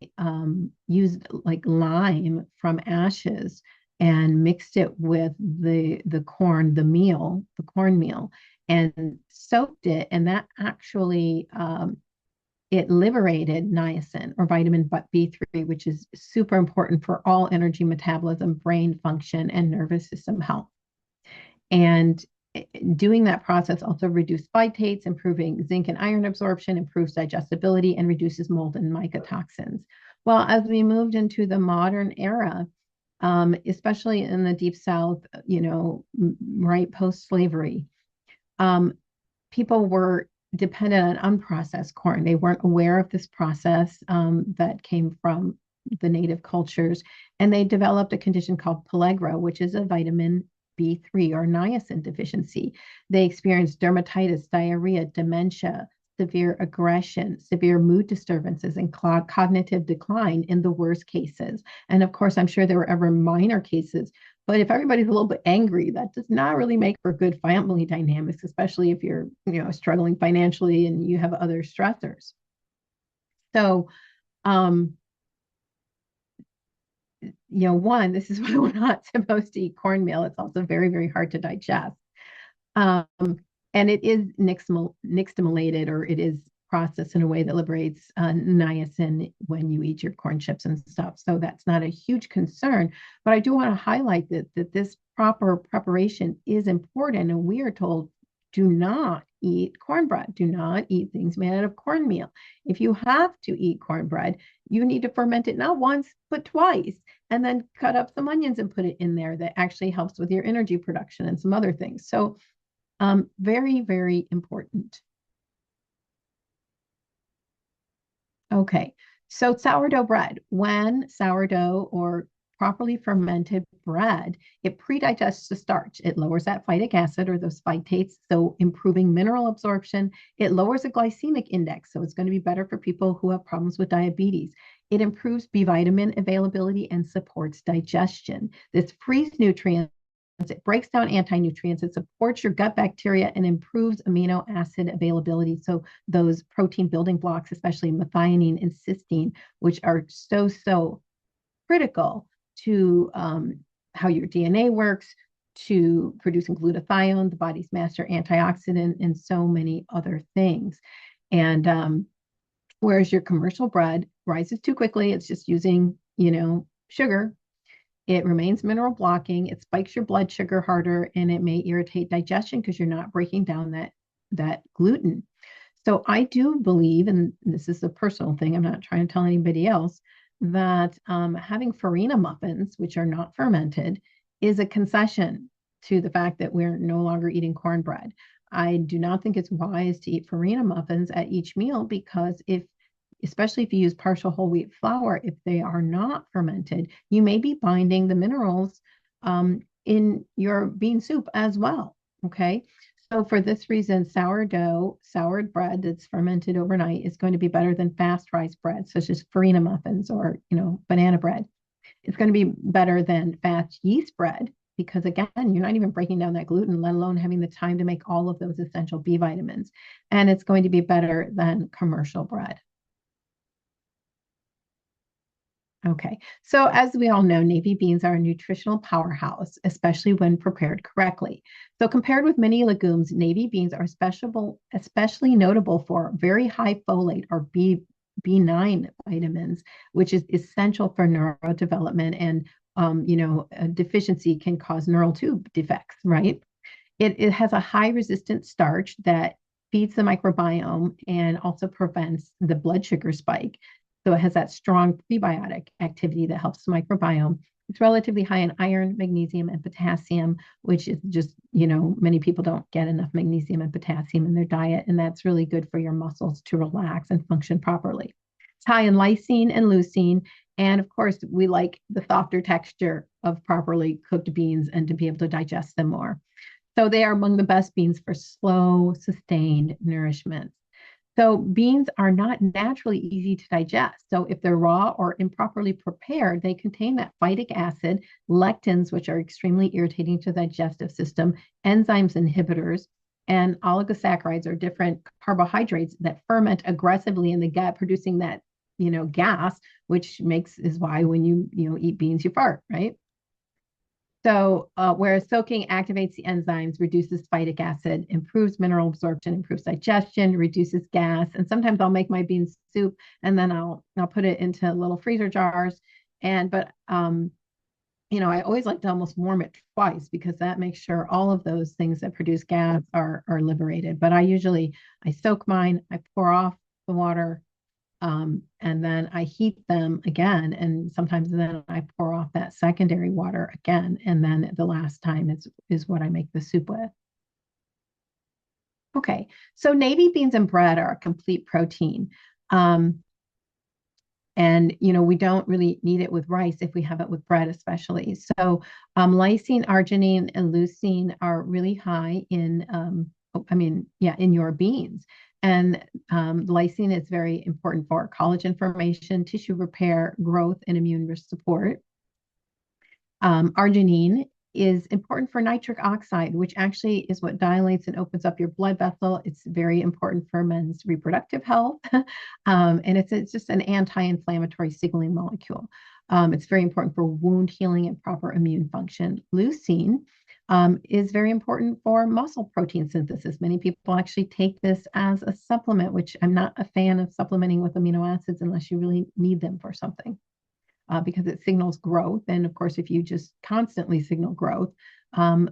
used like lime from ashes and mixed it with the corn, the cornmeal, and soaked it. And that actually it liberated niacin, or vitamin B3, which is super important for all energy metabolism, brain function, and nervous system health. And doing that process also reduced phytates, improving zinc and iron absorption, improves digestibility, and reduces mold and mycotoxins. Well, as we moved into the modern era, especially in the Deep South, right post-slavery, um, people were dependent on unprocessed corn. They weren't aware of this process that came from the native cultures, and they developed a condition called pellagra, which is a vitamin B3 or niacin deficiency. They experienced dermatitis, diarrhea, dementia, severe aggression, severe mood disturbances, and cognitive decline in the worst cases. And of course, I'm sure there were ever minor cases, but if everybody's a little bit angry, that does not really make for good family dynamics, especially if you're, struggling financially and you have other stressors. So, um, one, this is why we're not supposed to eat cornmeal. It's also very, very hard to digest. Um, and it is nixtamalated, or it is processed in a way that liberates niacin when you eat your corn chips and stuff. So that's not a huge concern. But I do want to highlight that this proper preparation is important. And we are told, do not eat cornbread. Do not eat things made out of cornmeal. If you have to eat cornbread, you need to ferment it not once, but twice, and then cut up some onions and put it in there. That actually helps with your energy production and some other things. So very, very important. Okay, so sourdough bread. When sourdough or properly fermented bread, it pre-digests the starch. It lowers that phytic acid or those phytates, so improving mineral absorption. It lowers the glycemic index, so it's going to be better for people who have problems with diabetes. It improves B vitamin availability and supports digestion. This frees nutrients. It breaks down anti-nutrients, it supports your gut bacteria, and improves amino acid availability. So those protein building blocks, especially methionine and cysteine, which are so, so critical to how your DNA works, to producing glutathione, the body's master antioxidant, and so many other things. And whereas your commercial bread rises too quickly, it's just using, sugar. It remains mineral blocking. It spikes your blood sugar harder, and it may irritate digestion because you're not breaking down that gluten. So I do believe, and this is a personal thing, I'm not trying to tell anybody else, that having farina muffins, which are not fermented, is a concession to the fact that we're no longer eating cornbread. I do not think it's wise to eat farina muffins at each meal, because especially if you use partial whole wheat flour, if they are not fermented, you may be binding the minerals in your bean soup as well. Okay. So for this reason, soured bread that's fermented overnight is going to be better than fast rise bread, such as farina muffins or, banana bread. It's going to be better than fast yeast bread because, again, you're not even breaking down that gluten, let alone having the time to make all of those essential B vitamins. And it's going to be better than commercial bread. Okay, so as we all know, navy beans are a nutritional powerhouse, especially when prepared correctly. So compared with many legumes, navy beans are especially notable for very high folate or B9 vitamins, which is essential for neurodevelopment, and a deficiency can cause neural tube defects, right? It has a high resistant starch that feeds the microbiome and also prevents the blood sugar spike. So it has that strong prebiotic activity that helps the microbiome. It's relatively high in iron, magnesium, and potassium, which is just, many people don't get enough magnesium and potassium in their diet, and that's really good for your muscles to relax and function properly. It's high in lysine and leucine, and of course, we like the softer texture of properly cooked beans and to be able to digest them more. So they are among the best beans for slow, sustained nourishment. So beans are not naturally easy to digest. So if they're raw or improperly prepared, they contain that phytic acid, lectins, which are extremely irritating to the digestive system, enzymes inhibitors, and oligosaccharides, or different carbohydrates that ferment aggressively in the gut, producing that, gas, which is why when you eat beans, you fart, right? So, whereas soaking activates the enzymes, reduces phytic acid, improves mineral absorption, improves digestion, reduces gas. And sometimes I'll make my bean soup and then I'll put it into little freezer jars. But I always like to almost warm it twice, because that makes sure all of those things that produce gas are liberated. But I soak mine, I pour off the water, And then I heat them again. And sometimes then I pour off that secondary water again. And then the last time is what I make the soup with. Okay, so navy beans and bread are a complete protein. Um, and we don't really need it with rice if we have it with bread, especially. So lysine, arginine, and leucine are really high in, in your beans. And lysine is very important for collagen formation, tissue repair, growth, and immune support. Arginine is important for nitric oxide, which actually is what dilates and opens up your blood vessel. It's very important for men's reproductive health. And it's just an anti-inflammatory signaling molecule. It's very important for wound healing and proper immune function. Leucine is very important for muscle protein synthesis. Many people actually take this as a supplement, which I'm not a fan of supplementing with amino acids unless you really need them for something. Because it signals growth. And of course, if you just constantly signal growth,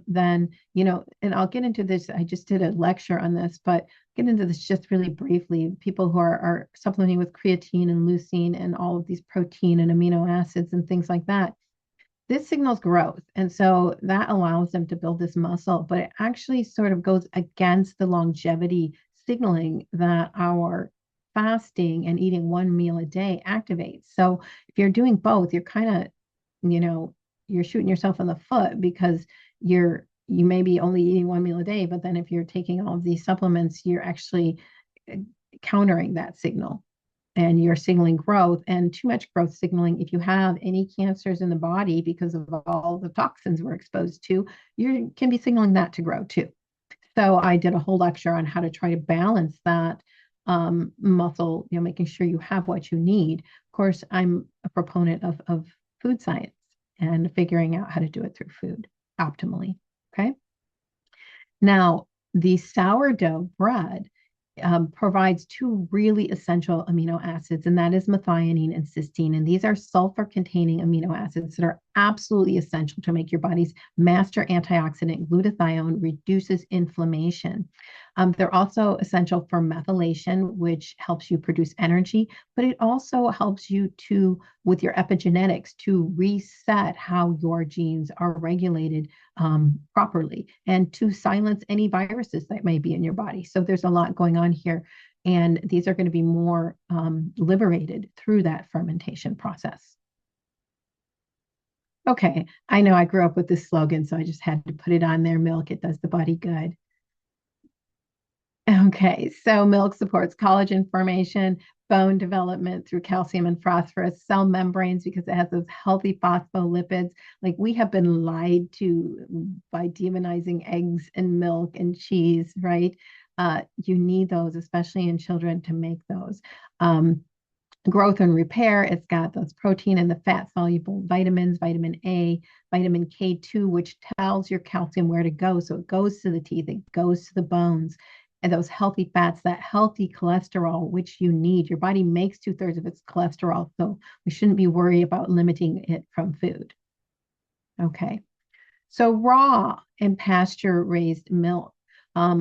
then, and I'll get into this. I just did a lecture on this, but get into this just really briefly. People who are supplementing with creatine and leucine and all of these protein and amino acids and things like that, this signals growth. And so that allows them to build this muscle, but it actually sort of goes against the longevity signaling that our fasting and eating one meal a day activates. So if you're doing both, you're kind of, you're shooting yourself in the foot because you may be only eating one meal a day, but then if you're taking all of these supplements, you're actually countering that signal and you're signaling growth. And too much growth signaling, if you have any cancers in the body because of all the toxins we're exposed to, you can be signaling that to grow too. So I did a whole lecture on how to try to balance that muscle, making sure you have what you need. Of course, I'm a proponent of food science and figuring out how to do it through food optimally. Okay. Now, the sourdough bread provides two really essential amino acids, and that is methionine and cysteine. And these are sulfur-containing amino acids that are absolutely essential to make your body's master antioxidant, glutathione, reduces inflammation. They're also essential for methylation, which helps you produce energy, but it also helps you with your epigenetics, to reset how your genes are regulated properly and to silence any viruses that may be in your body. So there's a lot going on here. And these are going to be more liberated through that fermentation process. Okay, I know I grew up with this slogan, so I just had to put it on there. Milk, it does the body good. Okay, so milk supports collagen formation, bone development through calcium and phosphorus, cell membranes because it has those healthy phospholipids. Like we have been lied to by demonizing eggs and milk and cheese, right? You need those, especially in children, to make those. Growth and repair, it's got those protein and the fat soluble vitamins, vitamin A, vitamin K2, which tells your calcium where to go. So it goes to the teeth, it goes to the bones, and those healthy fats, that healthy cholesterol, which you need. Your body makes 2/3 of its cholesterol, so we shouldn't be worried about limiting it from food. Okay. So raw and pasture raised milk,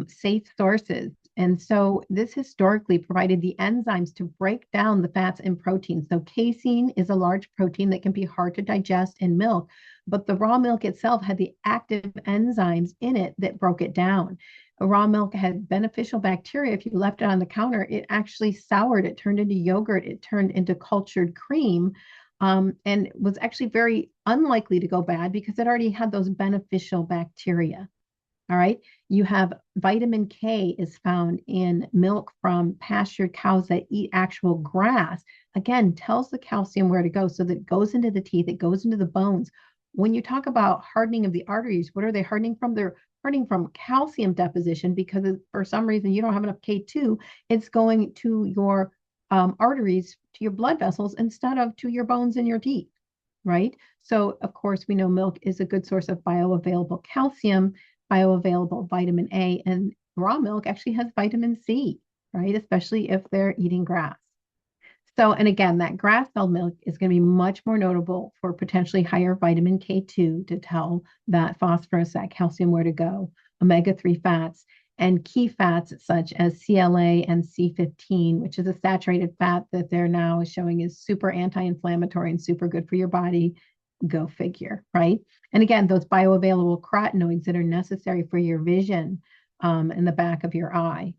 safe sources. And so this historically provided the enzymes to break down the fats and proteins. So casein is a large protein that can be hard to digest in milk, but the raw milk itself had the active enzymes in it that broke it down. Raw milk had beneficial bacteria. If you left it on the counter, it actually soured. It turned into yogurt. It turned into cultured cream. And was actually very unlikely to go bad because it already had those beneficial bacteria. All right. You have vitamin K is found in milk from pastured cows that eat actual grass. Again, tells the calcium where to go so that it goes into the teeth, it goes into the bones. When you talk about hardening of the arteries, what are they hardening from? They're hardening from calcium deposition because for some reason you don't have enough K2. It's going to your arteries, to your blood vessels instead of to your bones and your teeth, right? So, of course, we know milk is a good source of bioavailable calcium, bioavailable vitamin A, and raw milk actually has vitamin C, right? Especially if they're eating grass. So, and again, that grass-fed milk is going to be much more notable for potentially higher vitamin K2 to tell that phosphorus, that calcium where to go, omega-3 fats. and key fats such as CLA and C15, which is a saturated fat that they're now showing is super anti-inflammatory and super good for your body. Go figure, right? And again, those bioavailable carotenoids that are necessary for your vision in the back of your eye.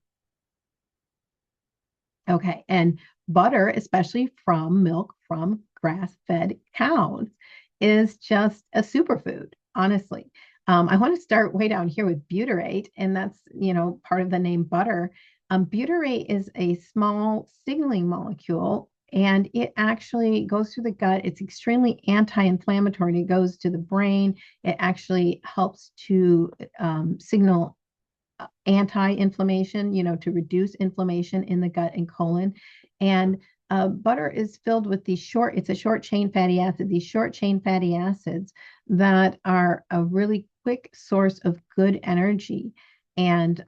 Okay, and butter, especially from milk from grass-fed cows, is just a superfood, honestly. I want to start way down here with butyrate, and that's, part of the name butter. Butyrate is a small signaling molecule, and it actually goes through the gut. It's extremely anti-inflammatory, and it goes to the brain. It actually helps to signal anti-inflammation, to reduce inflammation in the gut and colon. And butter is filled with it's a short chain fatty acid, these short chain fatty acids that are a really quick source of good energy. And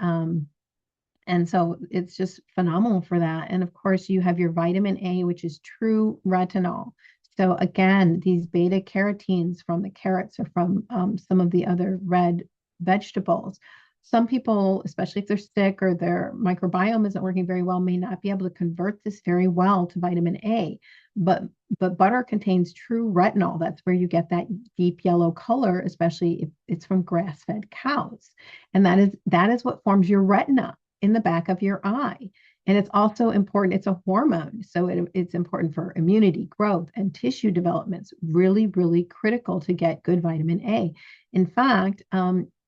so it's just phenomenal for that. And of course, you have your vitamin A, which is true retinol. So again, these beta carotenes from the carrots or from some of the other red vegetables. Some people, especially if they're sick or their microbiome isn't working very well, may not be able to convert this very well to vitamin A. But butter contains true retinol. That's where you get that deep yellow color, especially if it's from grass-fed cows. And that is what forms your retina in the back of your eye. And it's also important, it's a hormone. So it's important for immunity, growth, and tissue development. It's really, really critical to get good vitamin A. In fact,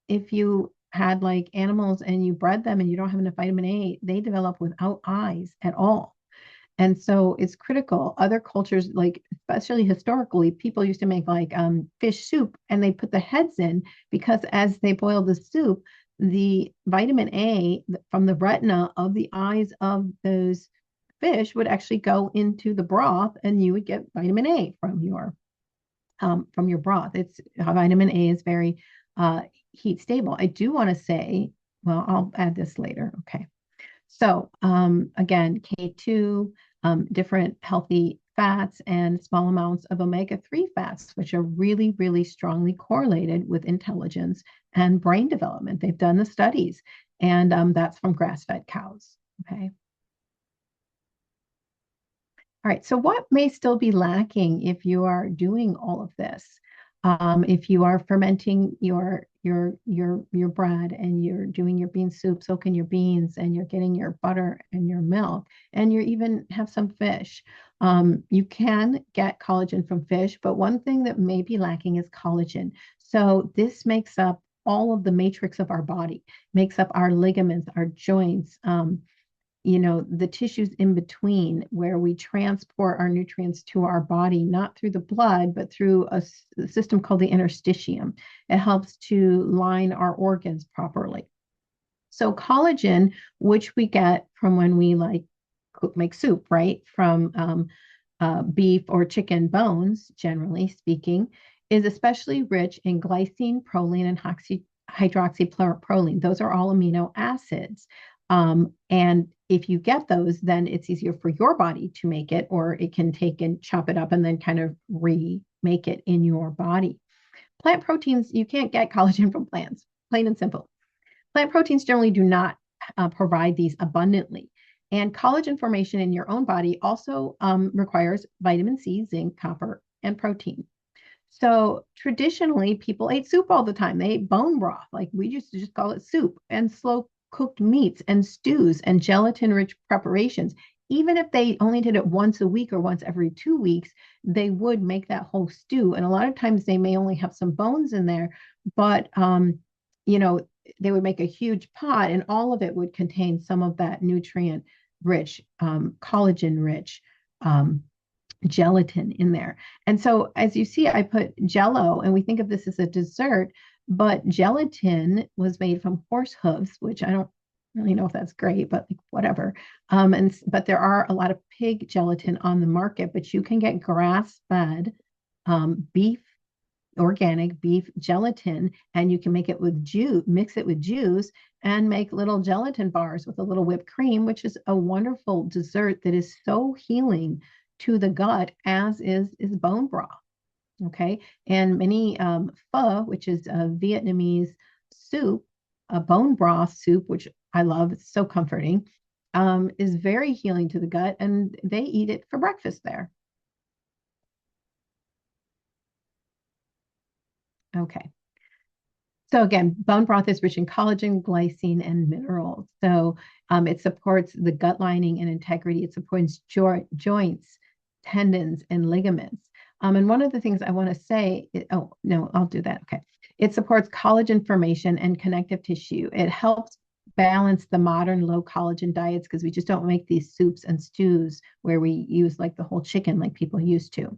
if you had like animals and you bred them and you don't have enough vitamin A, they develop without eyes at all. And so it's critical. Other cultures, like especially historically, people used to make like fish soup and they put the heads in because as they boiled the soup, the vitamin A from the retina of the eyes of those fish would actually go into the broth and you would get vitamin A from your broth. It's vitamin A is very heat stable. I do want to say, well, I'll add this later. Okay. So again, K2, different healthy fats and small amounts of omega-3 fats, which are really, really strongly correlated with intelligence and brain development. They've done the studies, and that's from grass-fed cows. Okay. All right, so what may still be lacking if you are doing all of this? If you are fermenting your bread and you're doing your bean soup, soaking your beans, and you're getting your butter and your milk, and you even have some fish, you can get collagen from fish, but one thing that may be lacking is collagen. So this makes up all of the matrix of our body, makes up our ligaments, our joints, the tissues in between where we transport our nutrients to our body, not through the blood, but through a system called the interstitium. It helps to line our organs properly. So collagen, which we get from when we make soup, right? From beef or chicken bones, generally speaking, is especially rich in glycine, proline, and hydroxyproline. Those are all amino acids. And if you get those, then it's easier for your body to make it, or it can take and chop it up and then kind of remake it in your body. Plant proteins, you can't get collagen from plants, plain and simple. Plant proteins generally do not provide these abundantly. And collagen formation in your own body also requires vitamin C, zinc, copper, and protein. So traditionally, people ate soup all the time. They ate bone broth, like we used to just call it soup, and slow cooked meats and stews and gelatin rich preparations. Even if they only did it once a week or once every 2 weeks, they would make that whole stew. And a lot of times they may only have some bones in there, but they would make a huge pot and all of it would contain some of that nutrient rich, collagen rich gelatin in there. And so as you see, I put Jello, and we think of this as a dessert, but gelatin was made from horse hooves, which I don't really know if that's great, but like whatever. But there are a lot of pig gelatin on the market, but you can get grass-fed beef, organic beef gelatin, and you can make it with juice, mix it with juice, and make little gelatin bars with a little whipped cream, which is a wonderful dessert that is so healing to the gut, as is bone broth. Okay. And many pho, which is a Vietnamese soup, a bone broth soup, which I love, it's so comforting, is very healing to the gut, and they eat it for breakfast there. Okay. So again, bone broth is rich in collagen, glycine, and minerals. So it supports the gut lining and integrity. It supports joints, tendons, and ligaments. And one of the things I want to say, oh no, I'll do that. Okay. It supports collagen formation and connective tissue. It helps balance the modern low collagen diets because we just don't make these soups and stews where we use like the whole chicken like people used to.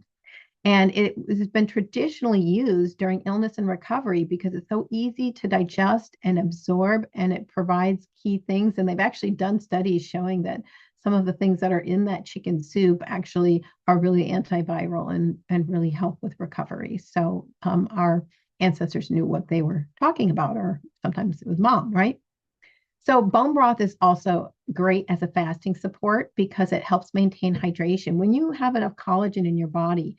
And it has been traditionally used during illness and recovery because it's so easy to digest and absorb, and it provides key things. And they've actually done studies showing that some of the things that are in that chicken soup actually are really antiviral and really help with recovery. So our ancestors knew what they were talking about, or sometimes it was mom, right? So bone broth is also great as a fasting support because it helps maintain hydration. When you have enough collagen in your body,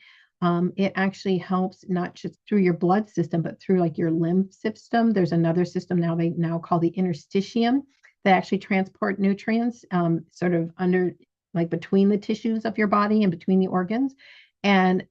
it actually helps not just through your blood system, but through like your lymph system. There's another system now they now call the interstitium that actually transport nutrients sort of under like between the tissues of your body and between the organs. And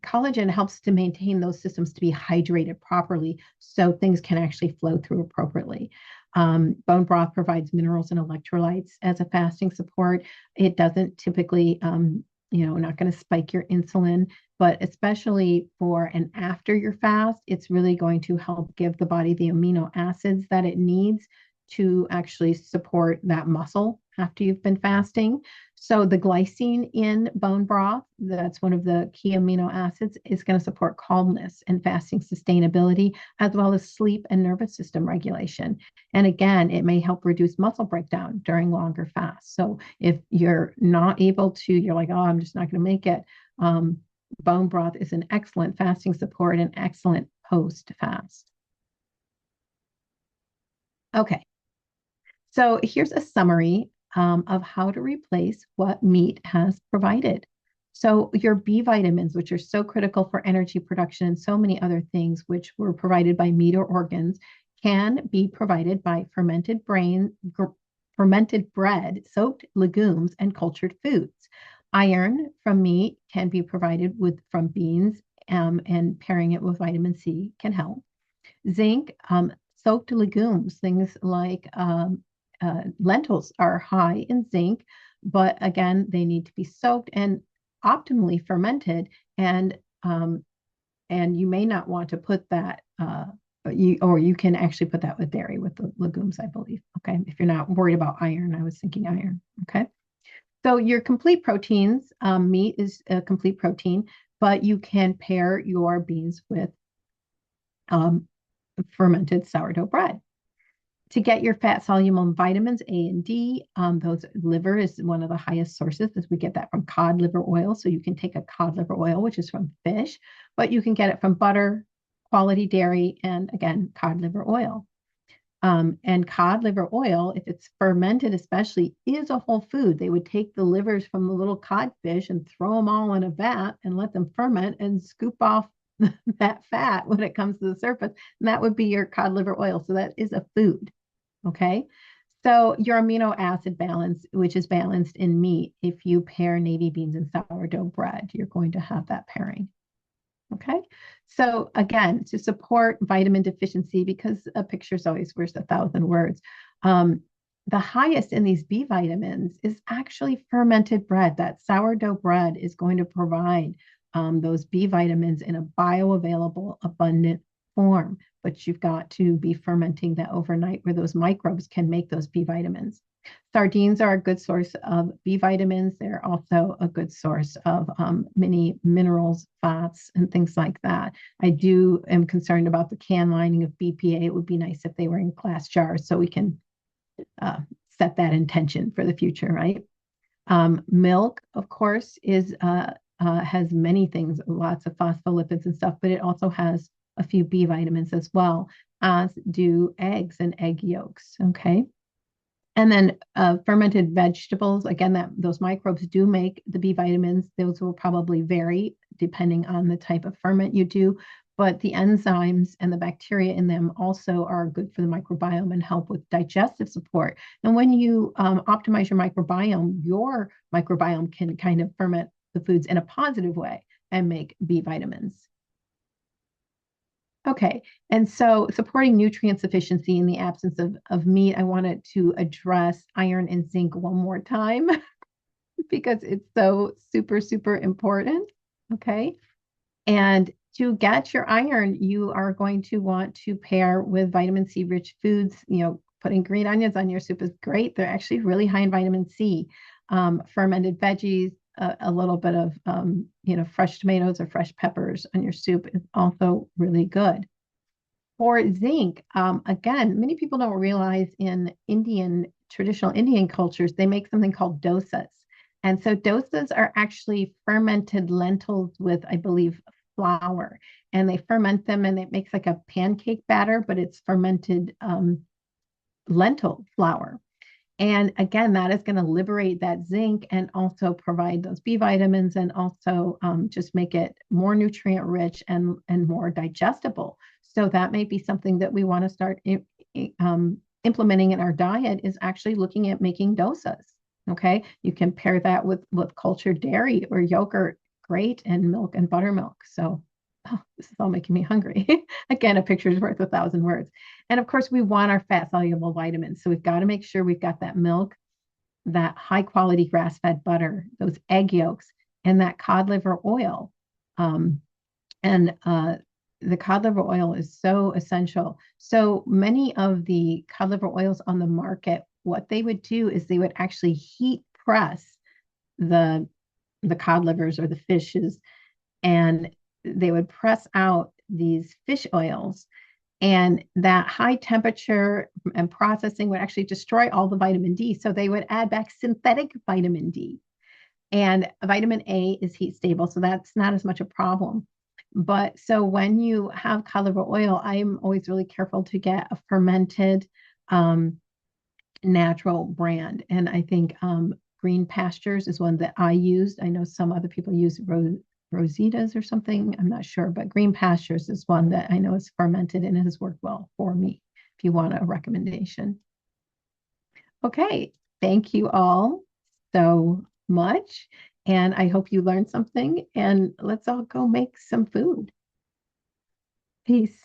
collagen helps to maintain those systems to be hydrated properly so things can actually flow through appropriately. Bone broth provides minerals and electrolytes as a fasting support. It doesn't typically, not going to spike your insulin, but especially for and after your fast, it's really going to help give the body the amino acids that it needs to actually support that muscle after you've been fasting. So the glycine in bone broth, that's one of the key amino acids, is going to support calmness and fasting sustainability, as well as sleep and nervous system regulation. And again, it may help reduce muscle breakdown during longer fasts. So if you're not able to, you're like, oh, I'm just not going to make it. Bone broth is an excellent fasting support and excellent post fast. Okay. So here's a summary of how to replace what meat has provided. So your B vitamins, which are so critical for energy production and so many other things, which were provided by meat or organs, can be provided by fermented bread, soaked legumes, and cultured foods. Iron from meat can be provided from beans, and pairing it with vitamin C can help. Zinc, soaked legumes, things like lentils are high in zinc, but again, they need to be soaked and optimally fermented. And you may not want to put that, you can actually put that with dairy with the legumes, I believe. Okay, if you're not worried about iron, I was thinking iron. Okay, so your complete proteins, meat is a complete protein, but you can pair your beans with um, fermented sourdough bread. To get your fat soluble vitamins A and D, those liver is one of the highest sources, as we get that from cod liver oil. So you can take a cod liver oil, which is from fish, but you can get it from butter, quality dairy, and again, cod liver oil. And cod liver oil, if it's fermented especially, is a whole food. They would take the livers from the little codfish and throw them all in a vat and let them ferment and scoop off that fat when it comes to the surface. And that would be your cod liver oil. So that is a food. Okay. So your amino acid balance, which is balanced in meat, if you pair navy beans and sourdough bread, you're going to have that pairing. Okay. So again, to support vitamin deficiency, because a picture is always worth 1,000 words, the highest in these B vitamins is actually fermented bread. That sourdough bread is going to provide those B vitamins in a bioavailable, abundant form. But you've got to be fermenting that overnight where those microbes can make those B vitamins. Sardines are a good source of B vitamins. They're also a good source of many minerals, fats, and things like that. I am concerned about the can lining of BPA. It would be nice if they were in glass jars so we can set that intention for the future, right? Milk, of course, has many things, lots of phospholipids and stuff, but it also has a few B vitamins as well, as do eggs and egg yolks. Okay. And then fermented vegetables, again, those microbes do make the B vitamins. Those will probably vary depending on the type of ferment you do, but the enzymes and the bacteria in them also are good for the microbiome and help with digestive support. And when you optimize your microbiome can kind of ferment the foods in a positive way and make B vitamins. Okay, and so supporting nutrient sufficiency in the absence of meat, I wanted to address iron and zinc one more time because it's so super, super important. Okay, and to get your iron, you are going to want to pair with vitamin C rich foods. Putting green onions on your soup is great. They're actually really high in vitamin C. Fermented veggies, a little bit of fresh tomatoes or fresh peppers on your soup is also really good. For zinc, again, many people don't realize in traditional Indian cultures, they make something called dosas. And so dosas are actually fermented lentils with, I believe, flour. And they ferment them and it makes like a pancake batter, but it's fermented lentil flour. And again, that is going to liberate that zinc and also provide those B vitamins and also just make it more nutrient rich and more digestible. So that may be something that we want to start implementing in our diet is actually looking at making dosas. Okay, you can pair that with cultured dairy or yogurt, great, and milk and buttermilk. So this is all making me hungry. Again, a picture is worth 1,000 words. And of course, we want our fat soluble vitamins. So we've got to make sure we've got that milk, that high quality grass fed butter, those egg yolks, and that cod liver oil. And the cod liver oil is so essential. So many of the cod liver oils on the market, what they would do is they would actually heat press the cod livers or the fishes, and they would press out these fish oils, and that high temperature and processing would actually destroy all the vitamin D. So they would add back synthetic vitamin D. And vitamin A is heat stable, so that's not as much a problem. But so when you have cod liver oil, I'm always really careful to get a fermented natural brand. And I think Green Pastures is one that I used. I know some other people use Rosita's or something. I'm not sure, but Green Pastures is one that I know is fermented and it has worked well for me if you want a recommendation. Okay, thank you all so much. And I hope you learned something. And let's all go make some food. Peace.